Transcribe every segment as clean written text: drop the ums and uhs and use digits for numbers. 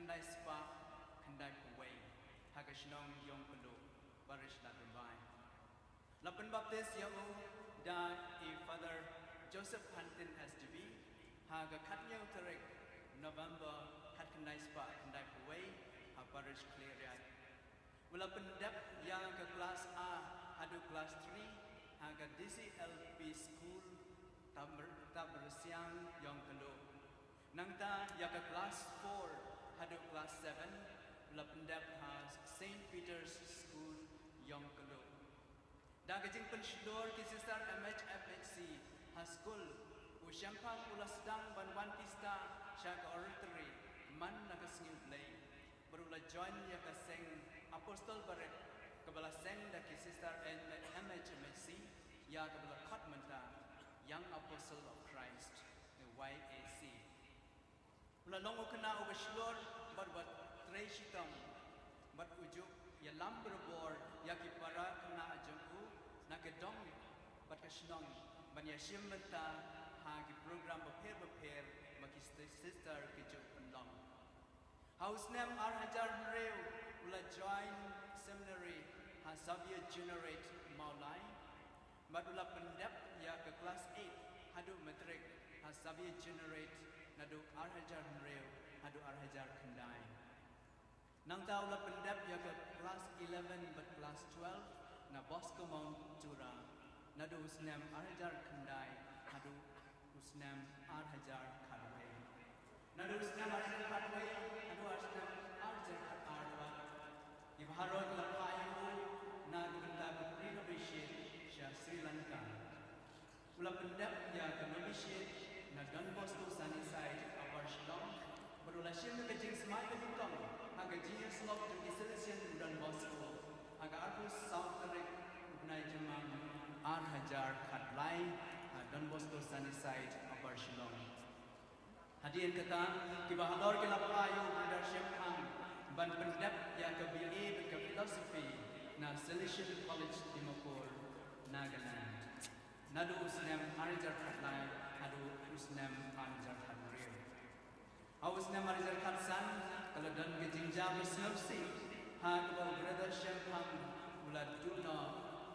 Kandai Spa, Kandai Kuwai, Hagashnong Yong Pelu, Barish Latumbai. Lapan Baptist Yau, Da E Father Joseph Pantin SDB, Haga Katnyang Tarek, November, Kat Kandai Spa, Kandai Kuwai, Ha Barish Clear. Walapan Dep Yang ke kelas A, Hadu kelas 3, Haga DCLP School, Taber Siang Yong Pelu. Nangta ya ke kelas 4 hadu kelas 7 lapendap has St. Peter's School Yong Kelu. Da kejing pensyudur ki sister MHFHC has school usyampang ulas dang ban pista syaga oratory man nagasngiu play berula join ya ke seng apostol baret kebala seng da ki sister MHFHC ya kebala khatmenta Young Apostle of Christ the YAC. Mula longo kena ubashlor bat treishitong bat ujuk ya lamberbor ya kipara kena ajengku nak kedong bat kasnong ban ya shimmenta ha ki program beper maki sister kijuk pendong. House name Arhajar Reu ula join seminary ha Xavier Generate Maulai bat ula pendap ya ke kelas 8 hadu metrik ha Xavier Generate nadu Arhajar Reu, nadu Arhajar Kandai. Nang tahu lah pendap ya ke kelas 11 but kelas 12 na Bosco Mount Jura, nadu usnam Arhajar Kandai, nadu usnam Arhajar Kadway. Nadu usnam Arhajar Kadway, nadu usnam Arhajar Kadwa. Ibharot lapayu nadu benda renovation sya Sri Lanka. Ulah pendap ya ke novitiate na Don Bosco Sunnyside Upper Shillong berulah shin kejing semai kedukang haga genius log to isolation Don Bosco haga arus South Tarik Ubnai Jemang Arhajar Khatlai Don Bosco Sunnyside Upper Shillong. Hadirin kata kibahalor ke lapayo leadership hang ban pendap ya ke BA ke philosophy na Salesian College Dimapur Nagaland. Nadu usnam Arhajar Khatlai, nadu usnam Arhajar Khatlai. Usnam Arhajar Khatsan, kalau dan kejingja berselfsi, ha kalau brother Shempang ulat duna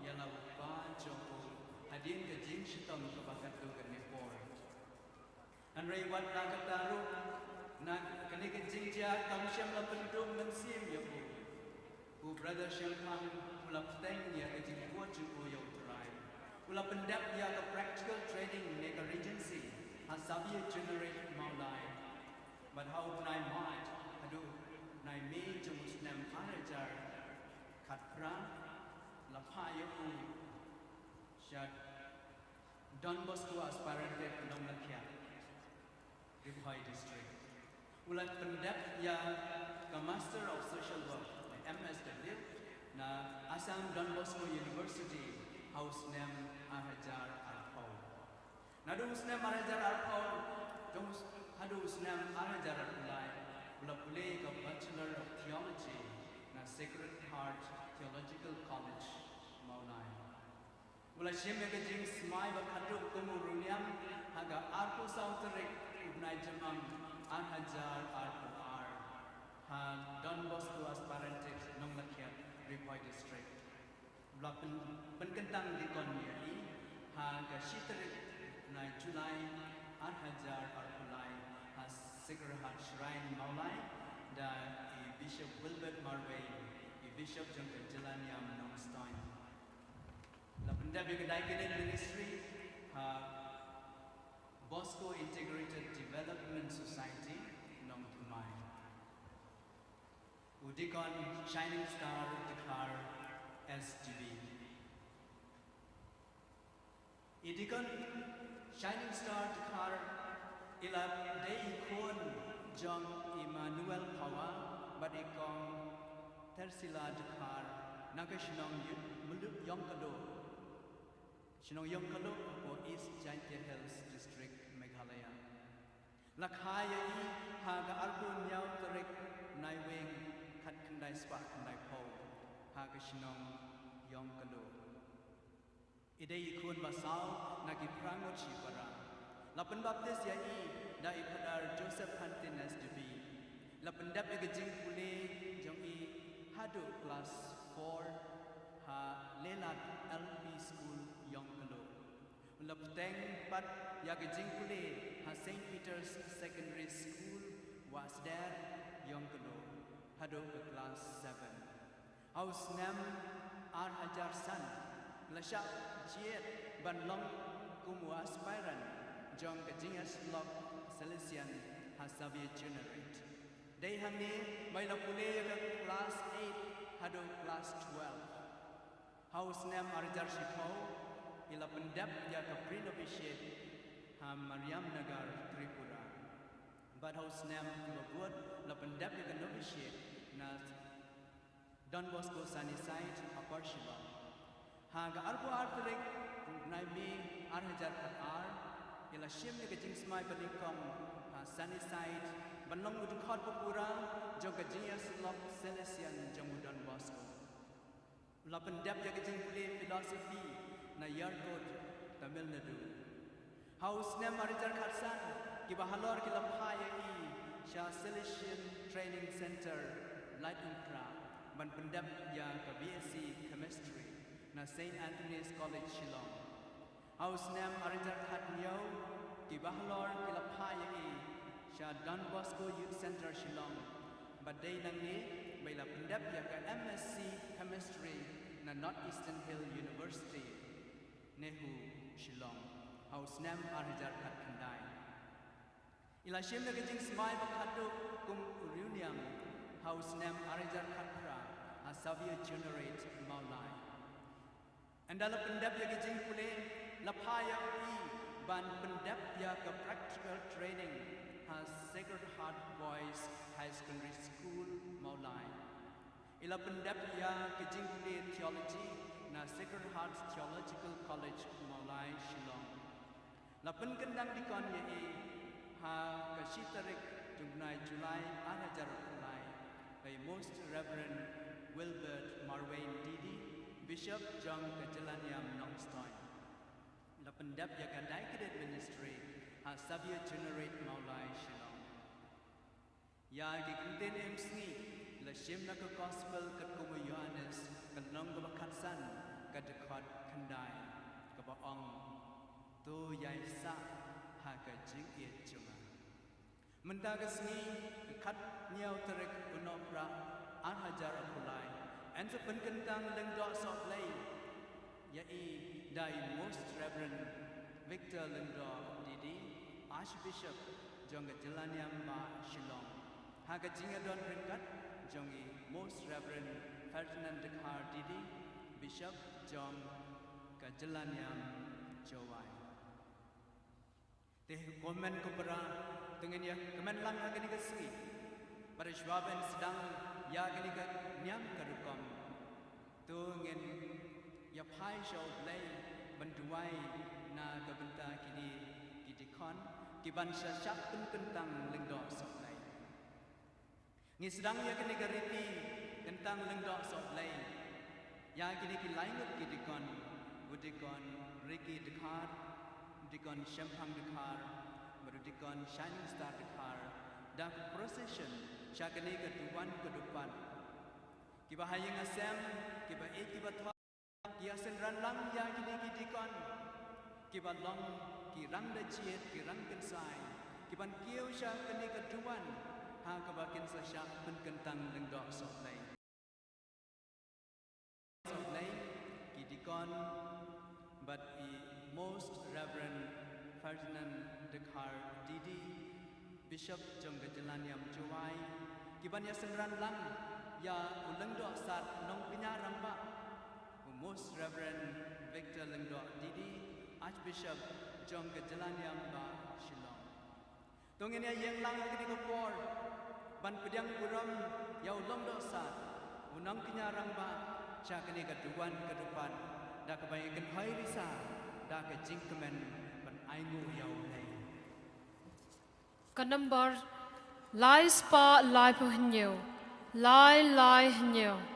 ialah bajoko hadin kejing shitong kebakat tu kenepor. Anrai wat nak taru nak kene kejingja kam Shem la pendum mensim ya bu. Brother Shempang ulap teng ya kejing kuat ju yo terai. Ulah pendap ya ke practical training nega regency has Xavier Generate Maulai. But how nai mat aduh nai me jumus nam Arhajar Khatra lapaya u syad Don Bosco aspirant Long Lakia Ribhai district. Ulah pendap ya ke Master of Social Work MSW na Assam Don Bosco University. House name Arhajar Arpau. Nadu usnam Arhajar Arpau, jom's hadu usnam Arhajar Arpulai, ula pulei ke Bachelor of Theology na Sacred Heart Theological College, Maulai. Ula sheme ke jing smai bakadu kumuruniam haga Arpu Sautarik Ubnai Jamam Arhajar Arpuar ha Don Bosco aspirantic Nonglakiat Ripoy District. Lapan penkentang di konmiai haga shitrik na Julai Arhajar Arpulai has Sacred Heart Shrine Maulai da Bishop Wilbert Marway Bishop Jungka Jelaniam Nongstein. Lapan dabi kedai kedai ministry ha Bosco Integrated Development Society Nong Tumai. Udikon Shining Star Dekar SGB. Idikon Shining Star Dakar ila Dei Kun Jong Emmanuel Pawa Badikong Tersila Dakar Nagashinong Muluk Yongkalo Shinong Yongkalo for East Jaintia Hills District Meghalaya. Lakhaya I Haga Arpu Nyau Tarik Naiwing Khat Kandai Spa Kandai Po Hagashinong Yongkalo. Idei kun basal nagi prangot shipara. Lapan baptis ya I dai Padar Joseph Pantin SDB. Lapan pendap ya gejing pule jong I hadu class 4 ha lelat LP school yong kelo lap teng pat ya gejing pule ha St. Peter's Secondary School was there yong kelo hadu class 7 house name ar hajar san lasha jiet ban long kumwa aspirant jong gejing aslok Salesian ha Xavier Generate day hangi may la pule ya class 8 hadu class 12 house name arjar shipho ila pendap ya ka pre-novitiate ha Mariam Nagar Tripura but house name buat la pendap ya ka novitiate na Don Bosco Sunnyside Upper Shillong ha ga arbo artrik nai mi ar hajar ar ila shim ya ka jing smai panikom ha Sunnyside Banlong udu khot Papura jong ka jias lok Salesian jong Don Bosco la pendap ya ka jing pule philosophy na Yarkot Tamil Nadu house name Arijar Khatsan ki bahalor ki laphaya I Sha Salesian Training Center Laitumkra ban pendap ya ka BSc Chemistry na St. Anthony's College Shillong house name Arijar Khatnyo ki bahalor ki laphaya I Sha Don Bosco Youth Center Shillong badai nangni baila pendap ya ka MSc Chemistry na Northeastern Hill University Nehu Shillong house name Arhajar Khat Khandai ila shim na gajing smai bakhatu kum Urunium house name Arhajar Khatra a Xavier Generate Maulai andala pendap ya gajing pule lapaya I ban pendap ya ka practical training Sacred Heart Boys High Secondary School Maulai ila pendap ya kejing pule theology na Sacred Heart Theological College Maulai Shillong la penkendang dikon ye ha kasitarik jumnai Julai arajar Julai by Most Reverend Wilbert Marwain Didi Bishop John Kajalaniam Nongstoy la pendap ya kadai kedet ministry ha Xavier Generate Maulai Shillong ya ki kinten MC la shim na ka gospel kat ko Yohanes kan nong ka khatsan ka dekhot khandai ka ba ong to yai sa ha ka jing ye chuma menta ka sni khat nyau terek unopra an hajar apulai and sa penkentang leng do so play ya I dai Most Reverend Victor Lendo Didi Archbishop Jongga Jelaniam Ba Shillong Haga Jingadon Rinkat Jongi Most Reverend Ferdinand Dekhar Didi Bishop Jong Kajelaniam Jowai Teh komen kupera dengan ya kemen lang agani kasri pada Schwaben sedang ya agani ka nyam kadukom tu ngin ya pai show play banduai na kabenta kini kidikon kiban syak pun kentang lengdo soplay ngi sedang ya kini gariti kentang lengdo soplay ya kini ki lainut kidikon budikon Ricky Dekhar dikon Shempang Dekhar baru dikon Shining Star Dekhar dak procession syakani keduan kedepan kiba hayang asem kiba kiba Kia senran lang ya kini kidikon kiban long kirang da chiet kirang kensai kiban kieu sya kini keduan ha kabakin sa sya pen kentang lengdo soplay kidikon but the Most Reverend Ferdinand Dekhar Didi Bishop Jongga Jelaniam Jowai kiban ya senran lang ya ulengdo sat nong pinyarang ba Most Reverend Victor Lengdo Didi Archbishop John Kajalaniam Ba Shillong Tungin ya yang lang kini kopor ban pedang puram yau long dosa unang kinyarang ba sya kini keduan kedepan da kebayakan hai risa da ke jingkemen ban aingu yau lai Kanambar lai spa lai puhnyo lai hnyo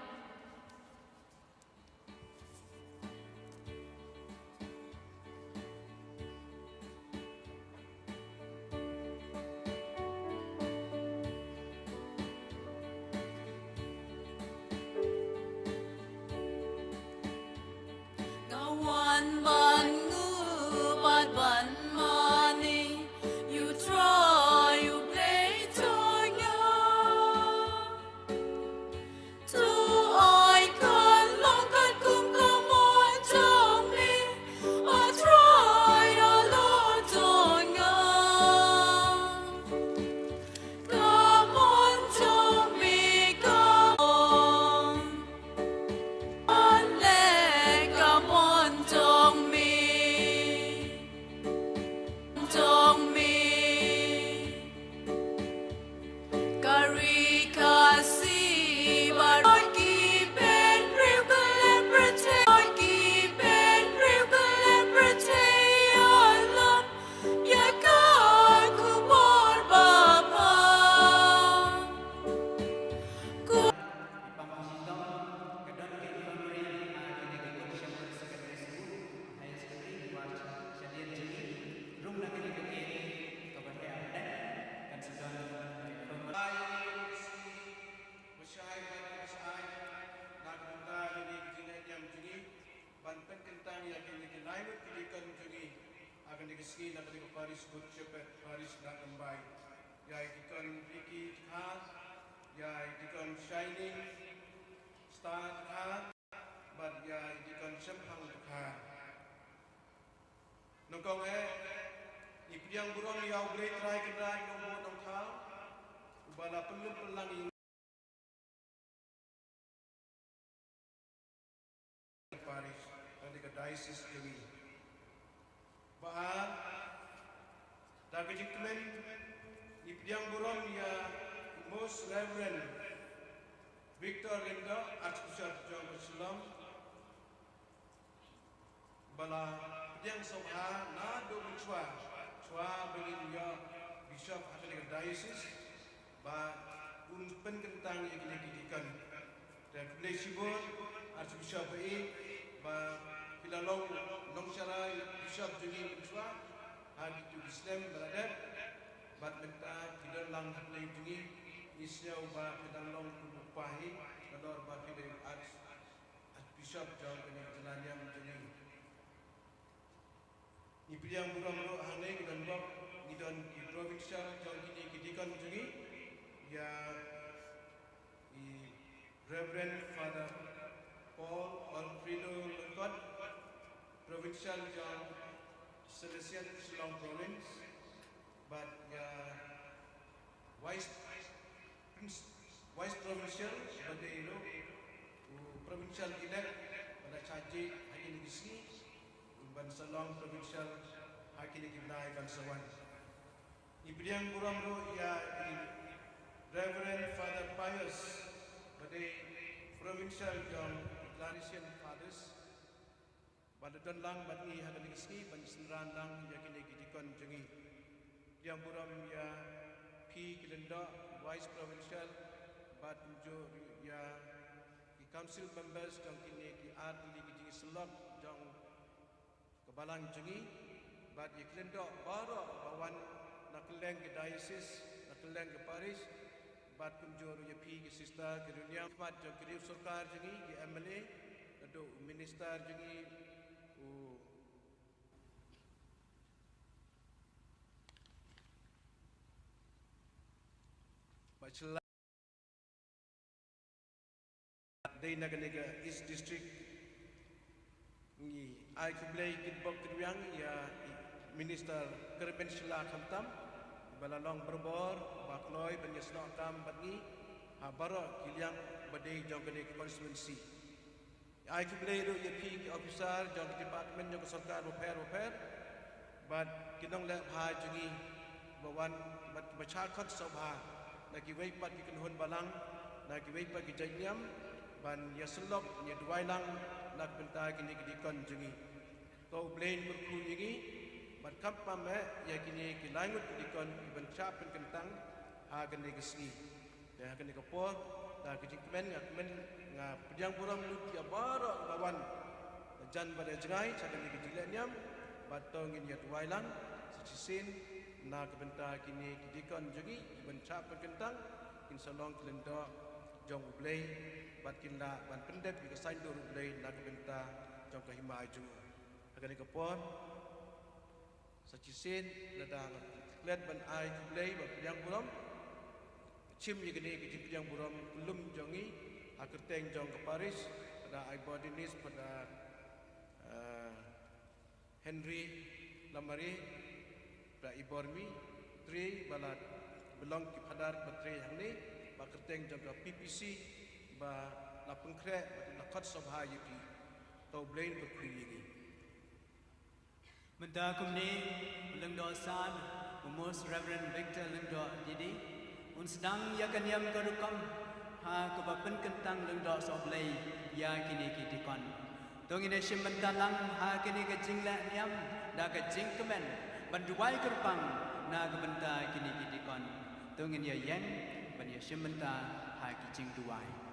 Paris Good Shepherd, Paris Nagambai, Yai Dikon Vicky Khas, Yai Dikon Shining Star Khas, but Yai Dikon Shemhang Khas. Nongkong Ipiang Buron Yau Blade Try Kedai Nombor Nongkau, Ubala Pelum Pelang ini Paris, dan di Diocese Kami. Bahan Dagajikmen Ipiang Buron ya Most Reverend Victor Linda Archbishop John Muslim Bala Piang Sobha Nado Chua Begin ya Bishop Catholic Diocese Ba Unpen Kentang yang dikidikan dan Sibur Archbishop Ba Pilalong Nongsarai Bishop Juni Chua Hadi tu Islam Beradat Bat Menta Pidalang Hadlay Juni Isya Ba Pidalang Kubupahi Kador Ba Pidal Archbishop John Jalannya Juni Ipiang Buram Hane Gidan Bob Gidan Provincial John Gini Kidikan Juni Ya Reverend Father Paul Alfredo Lengkot Provincial John Celestian Shillong Province but Vice Provincial Badero Provincial elect pada Caji Haji Negeri Ban Salong Provincial Haji Negeri Ban Sawan Ibriang Buramro ya Reverend Father Pius pada Provincial John Clarician Fathers pada Donlang Bani Haji Negeri Ban Senran Lang Haji Negeri Dikon Jengi yang Buram ya P Kilenda Vice Provincial Bat Ujo ya Council Members Jong Kini Ki Art Ligi Jengi Selok Jong Kebalang Jengi Bat ya Kilenda Bara Bawan Nakeleng ke Diocese Nakeleng ke Paris Bat Kunjur ya P ke Sister ke Dunia Bat Jong Kiri Surkar Jengi Ki MLA Ado Minister Jengi Bachelor Day Naganega East District Ni ai kublai kitbok keduyang ya Minister Kerben Shila Khamtam Balalong Berbor Bakloi Benyesno Kam Batni Habara Kiliang Badai Jongkane Constituency ai kublai ru ya P officer Jong Department Jong Sarkar repair Bat kinong le bha jungi bawan bacha khot sobha Nagi weipat ki kenhun balang Nagi weipat ki janyam Ban yaselok ni duailang Nak benta kini dikon jengi Kau blain berkru ini Ban kapam ya kini ki langut dikon Ban capen kentang Hagan ni kesni Dan hagan ni kapor Dan kejikmen ngakmen Nga pedang puram lut ya barak lawan Jan pada jengai Hagan ni kejilanyam Batong ini ya duailang Secisin Na kebenta kini dikon jengi Ban capen kentang Insalong kelenda Jong ublay Bat kinla ban pendep Ika sain do ublay Na kebenta Jong kahima ajung Hagan ni kapor Secisin Ladang Klet ban ai ublay Bat pedang puram Cim ya gini Kejim pedang puram Belum jongi Akerteng jong ke Paris Pada ai bodinis Pada Henry Lamari Pada Ibormi Tri balat Belong ki padar Batri yang ni Bakerteng jong ke PPC Ba lapeng krek Lakot sobha yipi Tau blain berkui ini Menta kumni Lengdo San Most Reverend Victor Lengdo Didi Un sedang ya kanyam kerukam Ha kebapen kentang Lengdo soblay Ya kini kitikon Tong ini simbentalang Ha kini kejingla niam Da kejing kemen Banduai kerpang Na kebenta kini kitikon Tong ini ya yang Ban ya simbenta Ha kejing duai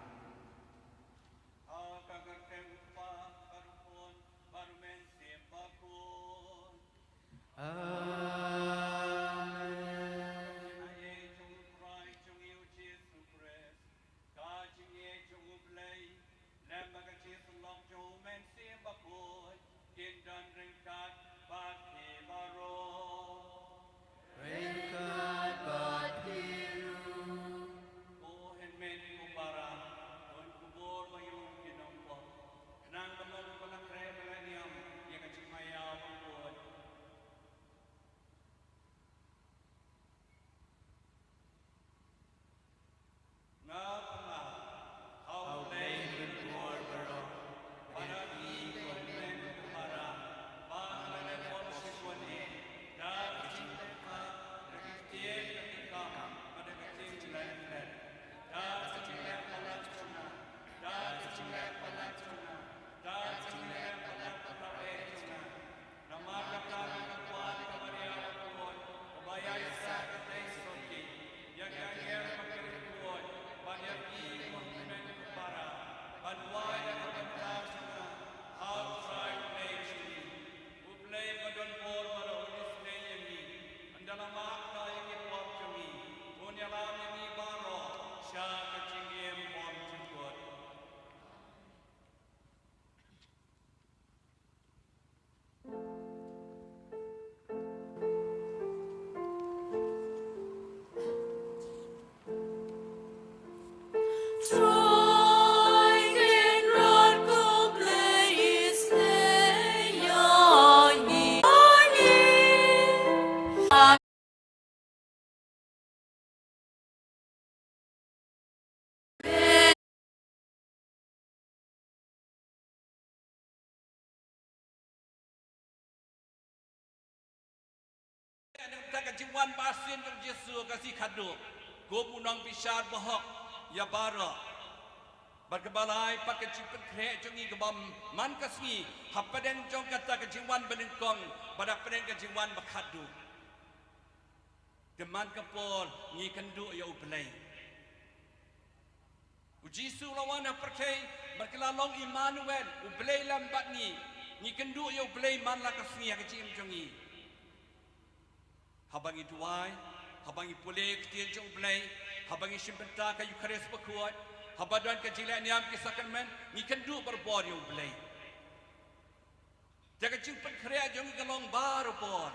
kata kejiwan basin jong Yesus kasih kado. Go munang bisar bohok ya bara. Berkebalai pakai cipen krek jongi kebam man kasih. Hapaden jong kata kejiwan benengkong pada peden kejiwan bakadu. Deman kapor ngi kendu ya ublay. Ujisu lawan perkai berkelalong Immanuel ublay lambat ni kendu ya ublay man la kasih kecim jongi. Habangi duai, habangi pulih ketian jong ublay, habangi simbenta kayu keres berkuat, habadan kejilan yang kisahkan men ni kendu berbor ya ublay. Jaga jumpen kerja jongi galong baru bor.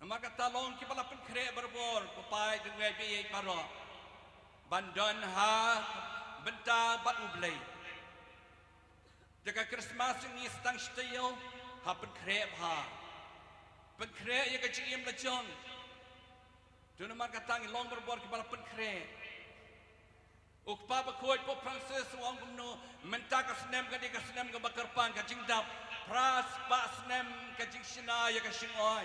Maka talong kipala pen kerja berbor papai dengan biaya baru. Bandan ha benta bat ublay. Jaga Christmas ni setang setiau ha pen kerja ha. Pen kerja ya kecil lejong. Duna maka tangi long berbor kipala pen kerja. Ukpa berkuat po Francis wang kumno menta kasnem ka di kasnem ka bakarpan ka jingdap pras pa snem ka jingsina ya ka singoy.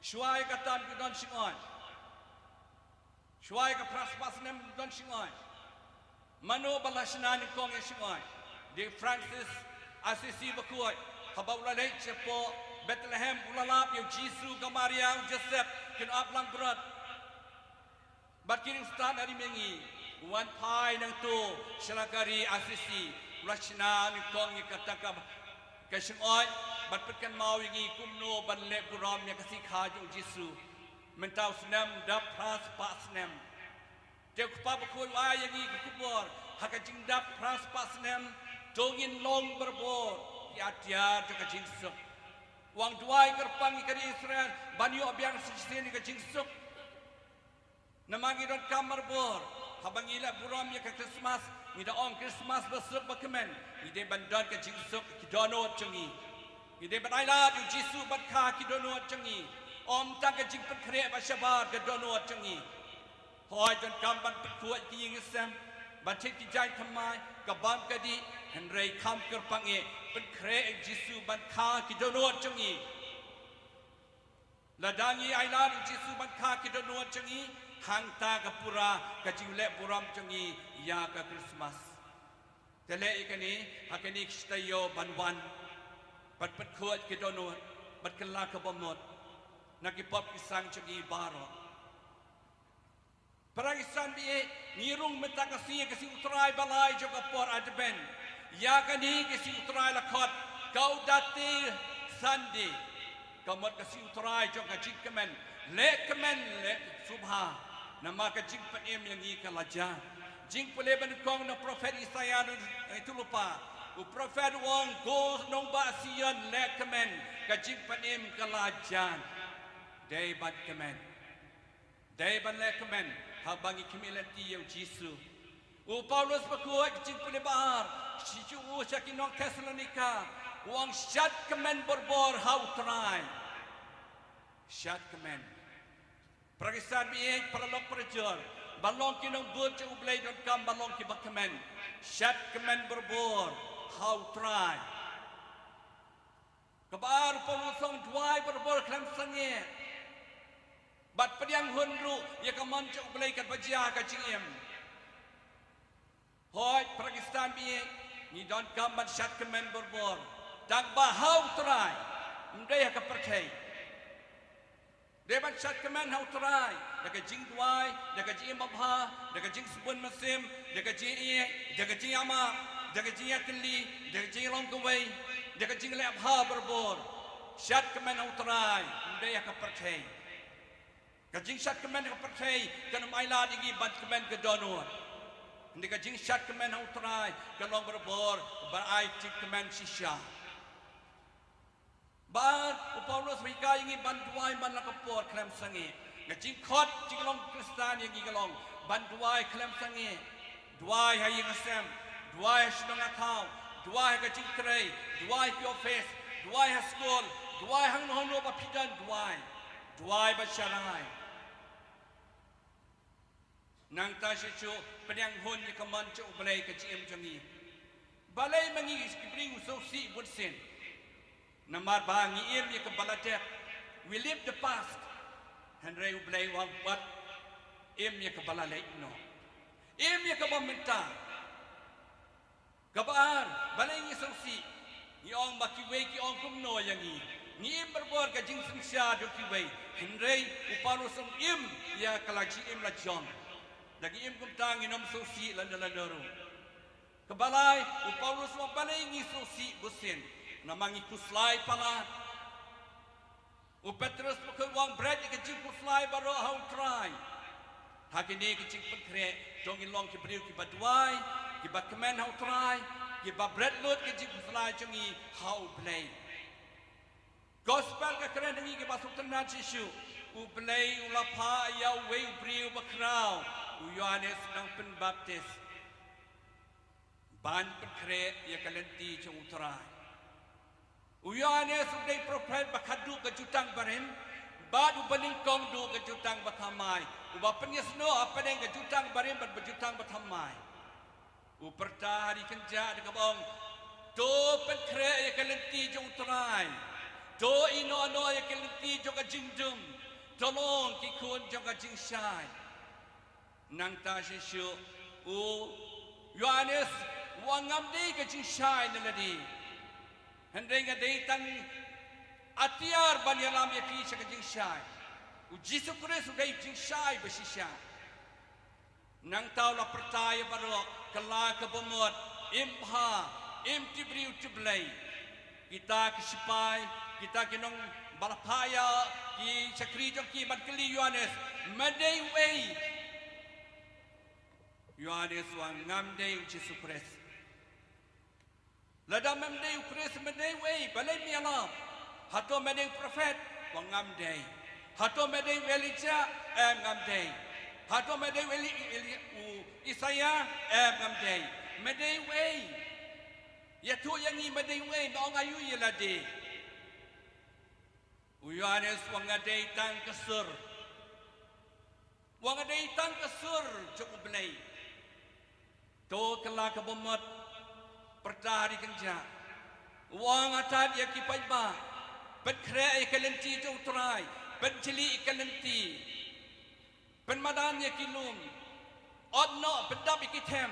Shuai ka tan ki don singoy. Shuai ka pras pa snem don singoy. Mano balasna ni kong ya singoy. Di Francis Assisi berkuat habawla lei cepo Bethlehem ulalap yu Jisu ka Maria Joseph kin aplang berat. Bakiring stan hari mengi wan pai nang tu Shalakari Assisi ulashna ni kong ni kataka kasingoi batpetkan mau ngi kumno banle buram nya kasih khaju Jisu mentau senam dap pras pa senam te kupa bakoi wa yangi kubor hakajing dap pras pa senam dongin long berbor ya dia juga jingsuk wang duai kerpang ikari Israel banyu abiang sisini ka jingsuk namangi don kamar bor habangila buram ya ka Christmas ngida on Christmas besuk bakemen ngide bandan ka jingsuk kidono cengi ngide banaila du Jisu bat kha kidono cengi om ta ka jing pekre ba shabar ka dono cengi hoi don kamban pekuat ti ngisam batik ti jai thamai ka bam ka di henrei kam kerpange pekre Jisu bat kha kidono cengi ladangi aila du Jisu bat kha kidono cengi hang ta kapura kajule buram cengi ya ka Christmas tele ikani hakani kstayo banwan pat kuat kidono bat kala ka bomot nakipop isang cengi baro perang isan bi ngirung metakasi kasi utrai balai joka por adben ya kani kasi utrai lakot kau dati sandi kamot kasi utrai joka jikmen le subha nama ka jing panem yang i kalaja jing pole ban kong na prophet Isaiah itu lupa u prophet wong go nong ba sion lekmen ka jing panem kalajan dai ban kemen dai ban lekmen habangi kemilati ya Jisu u Paulus berkuat jing pole bahar sicu sakinong Thessalonika wong syat kemen berbor how try syat kemen Pragisan biik peralok perjol balong kinong bud ci ublay don kam balong ki bakamen syat kemen berbor how try kabar polusong duai berbor klam sange bat pediang hunru ya kaman ci ublay kat bajia ka cingem hoi pragistan biik ni don kam ban syat kemen berbor dan ba how try ndai ka percay Debat syat kemen hau terai, daga jing duai, daga jing babha, daga jing sebun mesim, daga jing iye, daga jing ama, daga jing yakli, daga jing long kuwai, daga jing le abha berbor. Syat kemen hau terai, ndai ka percay. Ka jing syat kemen ka percay, kan maila digi ban kemen ke donor. Daga jing syat kemen hau terai, kan long berbor, berai jing kemen sisya. Bar Paulus mereka ingi bantuai ban lakapor klem sangi ngajing khot jinglong Kristan yang ngalong bantuai klem sangi duai hayi ngasem duai shnong athau duai ka jing trei duai your face duai ha school duai hang no no ba pidan duai ba sharai nang ta shu penyang hun ni kaman chu balai ka jim jangi balai mangi kibring so si budsen Namar bangi im ya kebalate. We live the past. Henry ublay wang wat im ya kebalale no. Im ya kebamenta. Kabar balay ni songsi. Yong makiway ki ong kumno yang ni im berbor ka jing singsia do kiway. Henry upano song im ya kalaji im la jom. Lagi im kumtang inom songsi landaladoru. Kebalai upano song balay ni songsi busin. Namangi kuslay pala. Upetrus pekewang bread ke jing kuslay baro how try. Hakini ke jing pekre jongin long ki beriu ki badwai, ki bakmen how try, ki ba bread load ke jing kuslay jongi how play. Gospel ke keren dengi ki basuk tenan sisu. Uplay ulapa ya wei beriu bakrau. Yohanes nang penbaptis. Ban pekre ya kalenti jong try. Yohanes uday prophet bakadu kejutang barim, badu beningkong du kejutang batamai. Uba penyesno apa yang kejutang barim berjutang batamai. Uperta hari kenja dekabong, to penkre ya kelenti jong terai, to ino ya kelenti jong kejingdum, tolong kikun jong kejing syai. Nang ta sisyu, Yohanes wangam di kejing syai naladi. Hendai ngadai tang atiar banyalam yaki sakajing syai. Jisu Kristus sudah jing syai bersisya. Nang tahu la percaya baro kala kebomot imha imtibri utublay. Kita kesipai kita kinong balapaya ki sakri jong ki badkeli Yohanes madai way. Yohanes wang ngamdai Jisu Kristus. Lada memdei ukris memdei way balai mialam. Hato memdei prophet wangam day. Hato memdei Elijah ngam day. Hato memdei Isaiah ngam day. Memdei way. Ya tu yang ni memdei way nong ayu yelade. Yohanes wangadei tang kesur. Wangadei tang kesur cukup belai. To kelak kebomot pertahari kenja. Wang atat ya kipai ba. Ben kre ikalenti jauh terai. Ben cili ikalenti. Ben madan ya kilum. Odno bedap ikitem.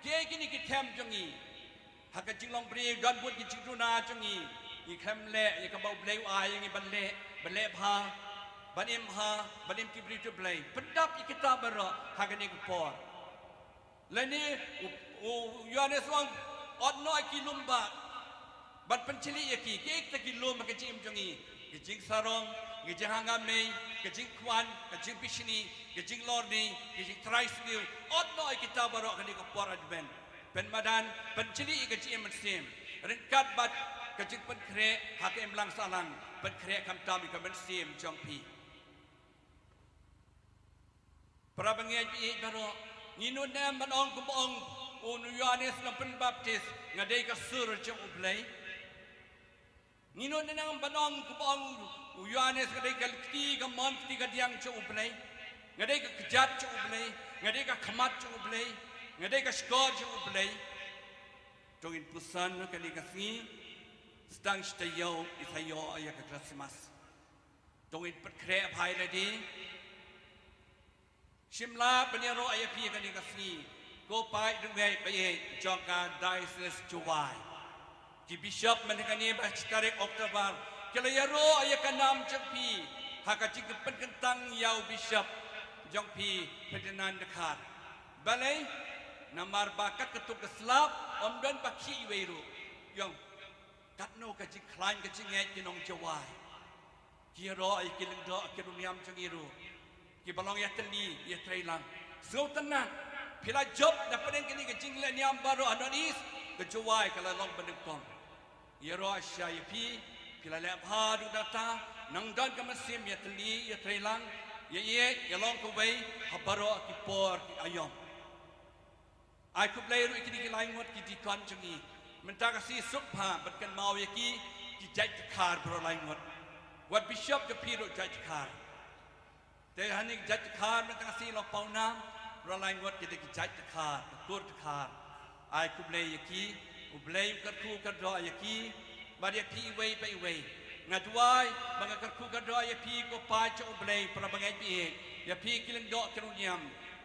Kia kini kitem jongi. Haka jinglong beri dan buat kijing duna jongi. Ikem le ikabau bleu ayang iban le. Bele bha. Banim ha. Banim kibri tu blei. Bedap ikita bero. Haka ni kupor. Lani Yohanes wang odno aki lumba bat pencili yaki kek taki lum kecing jongi kecing sarong kecing hangame kecing kwan kecing pishni kecing lordi kecing traisniu odno aki tabaro kani kopor adben pen madan pencili kecing mesim ringkat bat kecing penkre hakem lang salang penkre kam tam ka mesim jongpi para bangai pi baro nginun nam manong kubong unu Yohanes na penbaptis ngadai ka sur jong ublay nino nang banong kubong Yohanes ngadai ka ti ka mon ti ka diang jong ublay ngadai ka kejat jong ublay ngadai ka khamat jong ublay ngadai ka skor jong ublay tongin pusan kali kasi stang stayo isayo aya ka Christmas tongin petkre bhai ladi Shimla penero aya pi kali kasi Ko pai dungai pai jongka diocese Juwai. Ki bishop menekani bahcitare Oktober. Kalau yaro ayakan nam jengpi. Haka jika penkentang yau bishop jengpi pedenan dekat. Balai namar bakat ketuk keslap om dan baki iweru. Yang katno kajik klain kajik ngai kinong Juwai. Ki yaro ayakin do kiruniam jengiru. Ki balong ya teli ya trailang. So tenang. Pila job dapat yang kini kecing le niam baru anonis kecuai kalau long bendekong. Yero Asia yapi pila le abha du data nang dan kemasim ya teli ya trailang ya ya long kubai habaro kipor ayom. Ai kublai ru ikini lain wat ki dikon jengi. Mentah kasih subha berkan mau yaki ki jai tekar bro lain wat. Wat bishop japi ru jai tekar. Teh hani jai tekar mentah kasih lo paunam Ralain wat kita kijat tekar, kur tekar. Ai kublai yaki, kublai karku kardo yaki, ba dia pi wei pai wei ngatwai banga ka khu ka do ya pi ko pa cho blei pra bangai pi ya pi kileng do kru nyam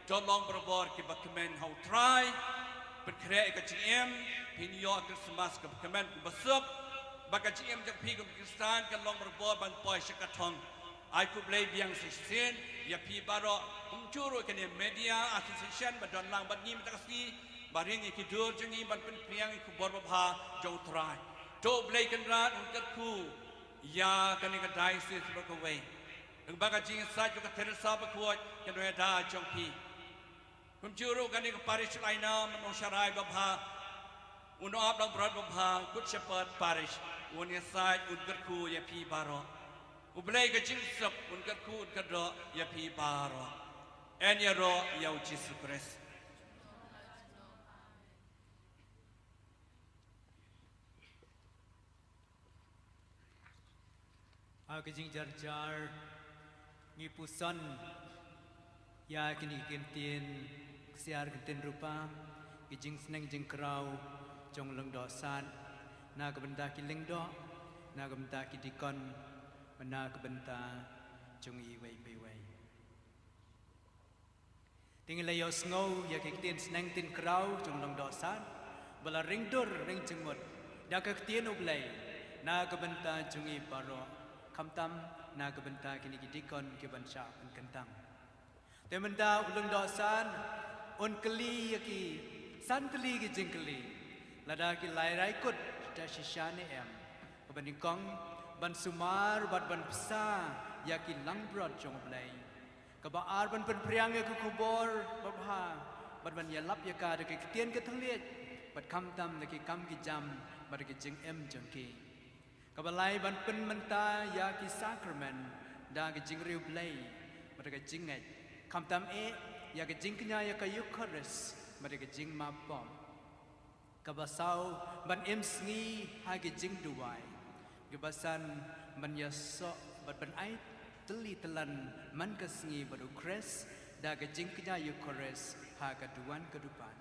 cho long bor ki ba kemen how try pen kre ka chim pi New York Christmas ka kemen ba sup ba ka chim jak pi ko Kristan ka long bor ban poi shakathong ai ku blei biang sin ya pi baro churu ke media association ba don lang ba ni ma taksi ba ring ki dur jengi ban pen priang ku bor ba jo try to blei kan rat un kat khu ya kan ka diocese ba ko wei eng ba ka jing sa jo ka Teresa ba khu kan we da jong pi kum churu kan ka parish lai na man sharai ba bha un op dang brad ba bha good shepherd parish un ya sai un kat khu ya pi baro u blei ka jing sap un kat khu un kat ro ya pi baro en ya ro ya Jesus Christ Kajing jar ngi pusan ya kini kentin siar kentin rupa kajing seneng jing krau jong leng do san na kabenta ki leng do na kabenta ki dikon mana kabenta jong i wei wei wei tinggal yo sngo ya kentin seneng tin krau jong leng do san bala ring dur ring jengmut da ka kentin oblai na kabenta jong i paro kamtam na kabenta kini dikon ke bansha pen kentang te menda ulung dosan on keli ki san keli ki jingkeli lada ki lai rai kut ta shishane em ban kong ban sumar ban psa ya ki lang brod jong blai ka ba ar ban pen priang ke kubor babha ban ya lap ya ka de ki tien ke thliet bat kamtam de ki kam ki jam bat ki jing em jong ki kabalai ban pen menta ya ki sacrament da ki jing riu blai mata ka jing ngai kam tam e ya ki jing knya ya ka eucharist mata ka jing ma pom kabasau ban em sngi ha ki jing duwai gabasan man ya so ban ai teli telan man ka sngi badu kres da ka jing knya eucharist ha ka duan ka dupan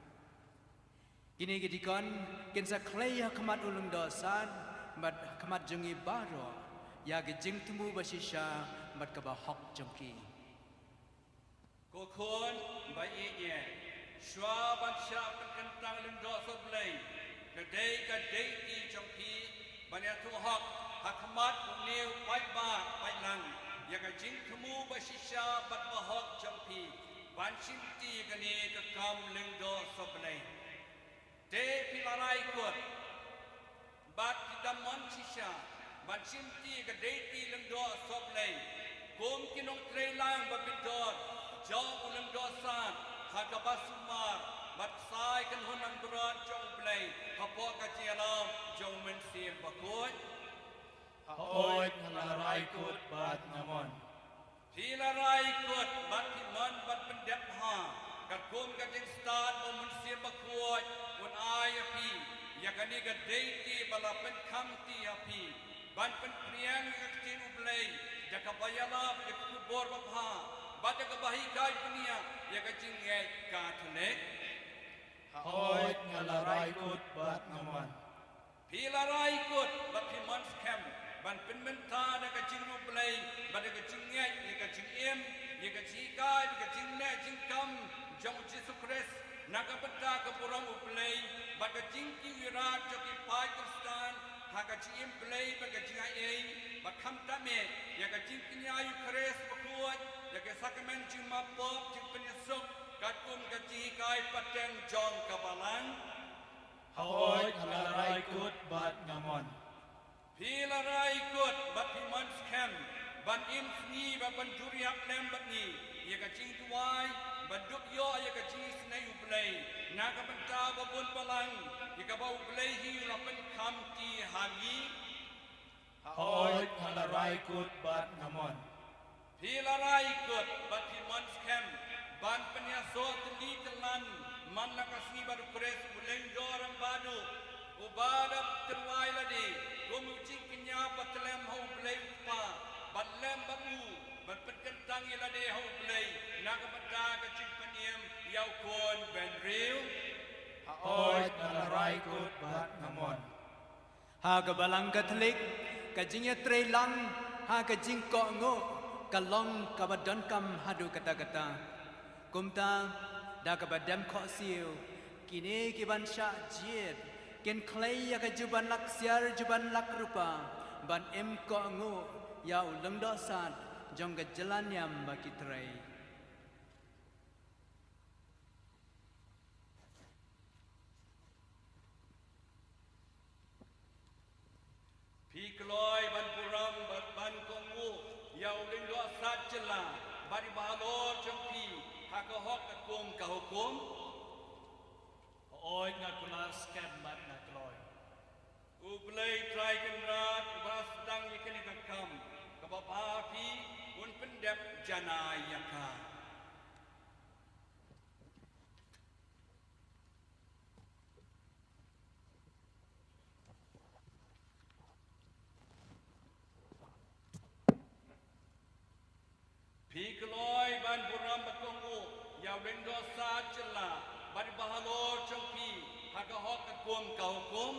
kini ki dikon ken sa klei ha kamat ulung dosan mat kamat jengi baro ya ke jing tumu basisha mat ka ba hok jongki ko khon ba ye shwa ban sha pen kentang lim do so blai ka dei ti jongki ban ya tu hok hakamat new pai ba pai lang ya ka jing tumu basisha bat ba hok jongki ban shin ti ka ni ka kam lim do so blai te pilarai kot bat kita mansisha ban simti ka deiti leng do soblei kom kinong trelang babidor jaw uleng do san ha ka basumar bat sai kan honang berat jong blei hapo ka cialam jong men sim bakoi Ahoy ngalarai kut bat namon pilarai kot bat man bat pendep ha ka kom ka jing start mo men sim bakoi un ai api ya kani ka deiti bala pen kamti api ban pen priang ka tin ublei ya ka bayala ya ku bor babha ba ka bahi kai dunia ya ka jingai ka thne Ahoy ngalarai kut bat namon pilarai kot bat pi mons kem ban pen menta da ka jing ublei ba ka jingai ya ka jingem ya ka jikai ya ka jingne jingkam jong Jesus Christ naga benda ke burang ublei baga jingki wirat joki Pakistan haga jim play baga jingai ei bakam tame ya ga jingki ni ayu kres bakuat ya ga sakamen jima pop jing penyesuk katum ga jikai pateng jong kabalan Ahoy ngalarai kut bat namon pilarai kot bat pimans kem ban im ni ba ban juriak lem bat ni ya ga jing tuai banduk yo ya ka ji snai ublei na ka benta ba bun palang ya ka ba ublei hi la pen kam ti hangi Ahoy ngalarai kut bat namon pilarai kot bat hi mons kem ban penya so tli telan man la ka sni ba kres uleng dorang badu ubadap terwai ladi komu cing kenya batlem ho ublei pa batlem babu ban penkentang ila de ho ublei na ka benta ka cing peniem yau kon ben real Ahoy ngalarai kut bat namon ha ka balang Katolik ka jingya tre lang ha ka jing ko ngo ka long ka badon kam hadu kata-kata kumta da ka badam kho siu kini ki ban sha jiet ken clay ya ka juban lak siar juban lak rupa ban em ko ngo ya ulang do sat jong ka jalan yam baki tre Pi keloi ban puram ban kongu yau ling do sat jela bari balor jong pi hakahok ka kum ka hukum Oi nga kulas kem bat nga kloy. ublay try kan rat bas dang ikani ka kam ka bapa pi un pendep janayaka Pi keloi ban buram bakongu yau ling do sat jela bari balor jong pi hakahok ka kum ka hukum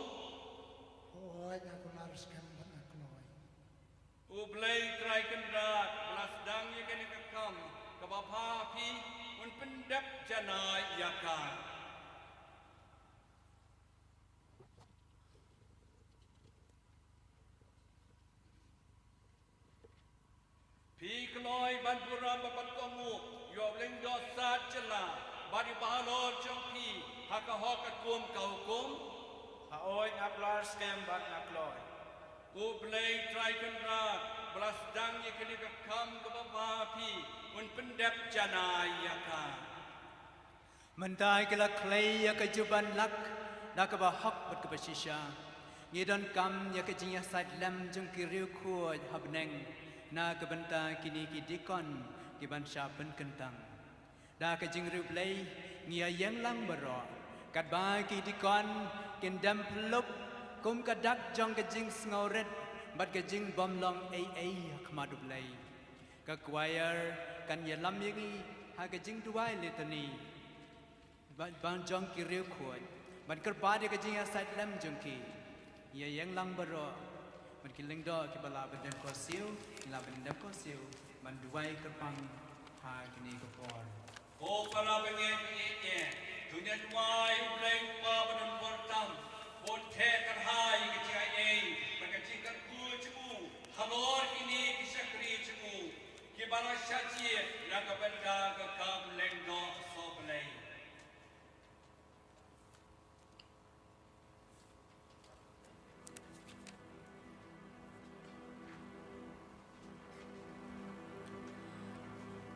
Oi nga kulas kem bat nga kloy. ublay try kan rat bas dang ikani ka kam ka bapa pi un pendep janayaka Pi keloi ban buram bapat komu yob ling do sat jela bari balor jong pi hakahok ka kum ka hukum Oi nga kulas kem bat nga kloy. ublay try kan rat blas dang ikani ka kam ka bapa pi un pendep janayaka mentai kala clay ya ka juban lak da ka ba hak bat ka basisha ngidon kam ya ka jingya sat lam jong ki riu khu habneng na ka banta kini ki dikon ki ban sha pen kentang da ka jing riu play ngia yang lang baro kat ba ki dikon kin dam plup kum ka dak jong ka jing sngoret bat ka jing bom long ai khmadu play ka choir kan ya lam yegi ha ka jing duai litany ban jong ki riu khu ban ker pa de ka jing ya sat lam jong ki ya yang lang baroมันกินเล้งดอกิบลาเป็นเดมก็ซิวลาเป็นเดมก็ซิวมันด้วยกระปังพากินีก็พอ o para pengen ini dunia tuai ublay pa badan portam pon the kan hai ke jai ei berkecing kan ku cemu halor ini kisakri cemu ki bala syaji la ka benda ka kam leng do so blay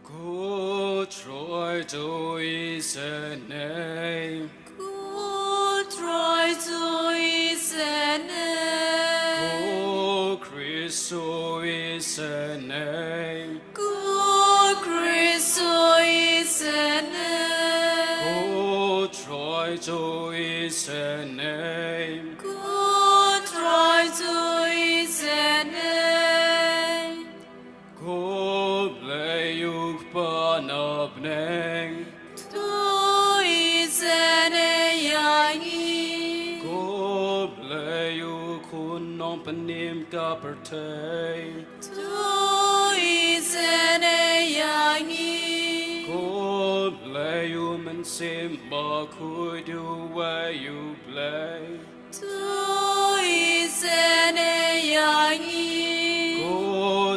Go Troy to his name. Go try to his name. Go Christ to his name. Go Christ to his name. Go Troy to his name. Go try to his name. Go blayuk panabneng. To his name. Go blayuk kunong panim kapertay. To his name. Go blayu man simba kudu wa you blay. To his name. Go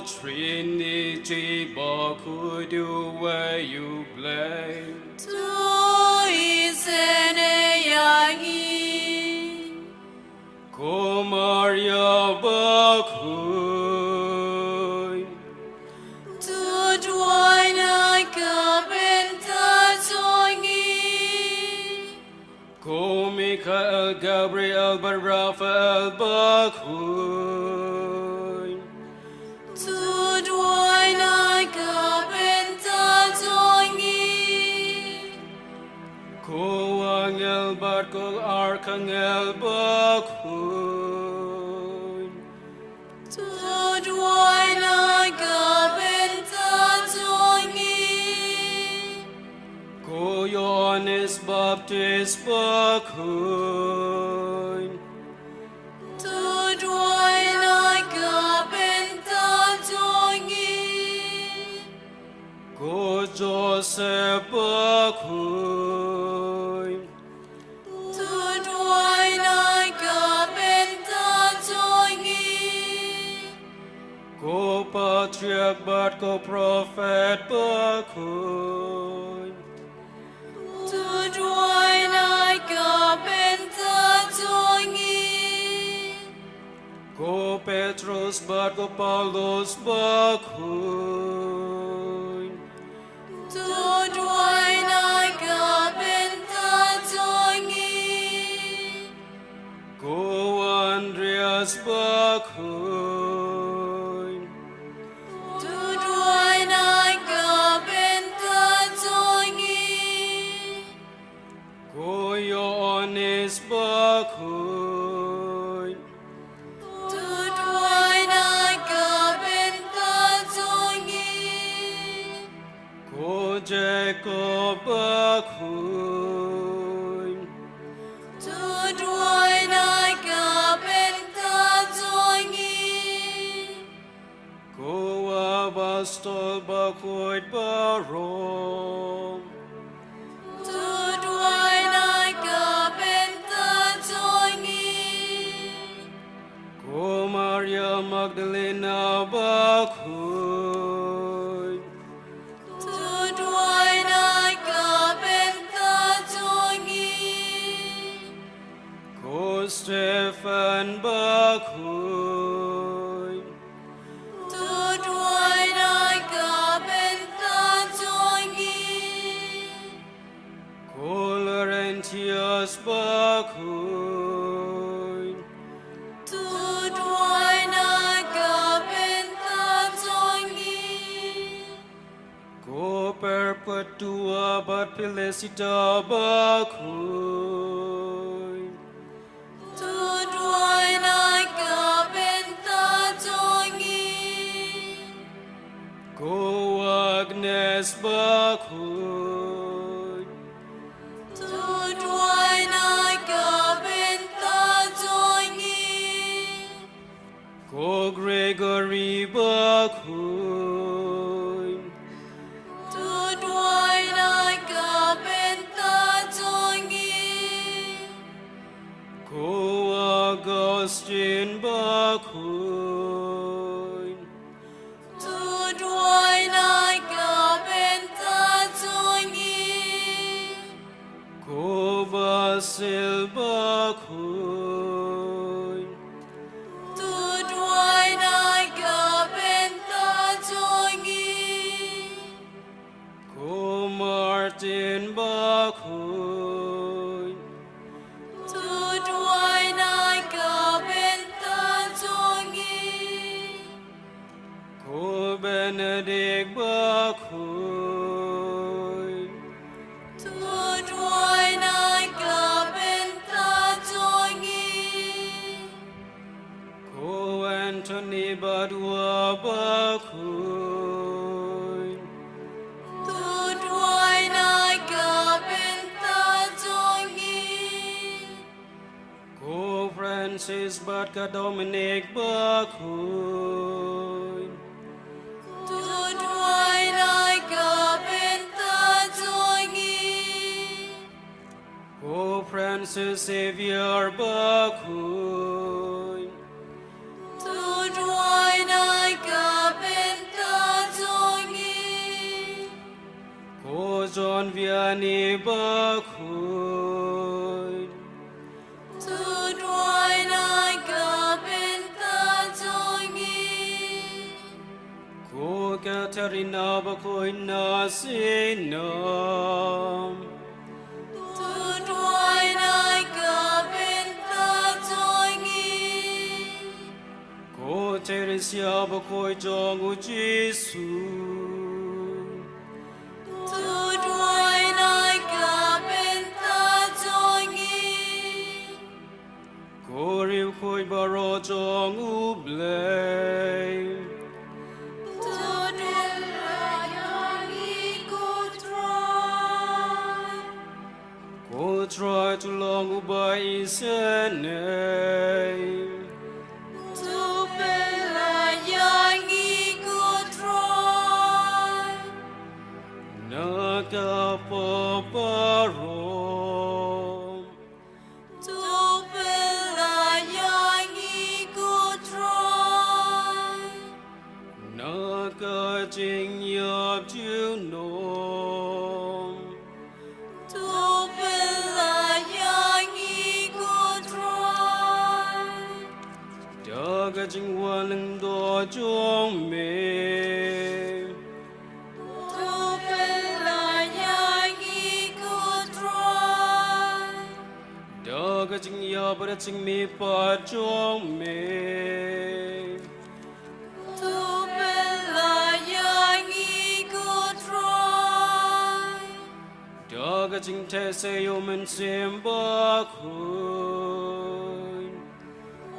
Trinity ba kudu wa you blay. To his name. Go Maria ba kuy. To join a carpenter joining. Go Michael Gabriel ba Raphael ba kuy. To join a carpenter joining. Go Angel ba ko Archangel ba kuy. To join a carpenter joining. Go Johannes Baptist ba kuy. To Ko Joseph Bakui, ทุดไว้นายก็เป็นตาจอยงี้ Ko Patriarch Bat Ko Prophet Bakui, ทุดไว้นายก็เป็นตาจอยงี้ Ko Petrus Bat Ko Paulus Bakui, ทุดไว้นายก็เป็นตาจอยงี้ Ko Andreas Bakui, ทุดไว้นายก็เป็นตาจอยงี้ Ko Ioannis Bakui, ทุดไว้นายก็เป็นตาจอยงี้ Ko Jacob Bakui, ทุดไว้นายก็เป็นตาจอยงี้ Ko Apostol Bakui Barom, ทุดไว้นายก็เป็นตาจอยงี้ Ko Maria Magdalena Bakui, ทุดไว้นายก็เป็นตาจอยงี้ Ko Stephan Bakui, ทุดไว้นายก็เป็นตาจอยงี้ Ko Laurentius Bakui, ทุดไว้นายก็เป็นตาจอยงี้ Ko Perpetua Bat Felicita Bakui, ทุดไว้นายก็เป็นตาจอยงี้ Ko Agnes Bakui, ทุดไว้นายก็เป็นตาจอยงี้ Ko Gregory Bakui, ทุดไว้นายก็เป็นตาจอยงี้ Ko Augustine Bakui, ทุดไว้นายก็เป็นตาจอยงี้ Ko Basil Bakui, ทุดไว้นายก็เป็นตาจอยงี้ Ko Martin Bakui, ทุดไว้นายก็เป็นตาจอยงี้ Ko Benedict Bakui, ทุดไว้นายก็เป็นตาจอยงี้ Ko Anthony Badua Bakui, ทุดไว้นายก็เป็นตาจอยงี้ Ko Francis Batka Dominic Bakui, ทุดไว้นายก็เป็นตาจอยงี้ Ko Francis Xavier Bakui, ทุดไว้นายก็เป็นตาจอยงี้ Ko John Vianney Bakui, ทุดไว้นายก็เป็นตาจอยงี้ Ko Katerina Bakui Nasinam, ทุดไว้นายก็เป็นตาจอยงี้ Ko Teresia Bakui Jongu Jisu, ทุดไว้นายก็เป็นตาจอยงี้ Ko Riu Koi Baro Jongu Blay, ทุดไว้นายก็ตรอย Ko Troy to long by his name, ทุเป็นลายางี้ก็ตรอย Ko Nakapaparom Tu pelayangi ku Troy. Nakajingyap junom Tu pelayangi ku Troy. Dagajingwalang dojong me Tu pelayangi ku Troy. Dagajingyap beracing mi pajong me Tu pelayangi ku Troy. Dagajing tesayo mensimbakun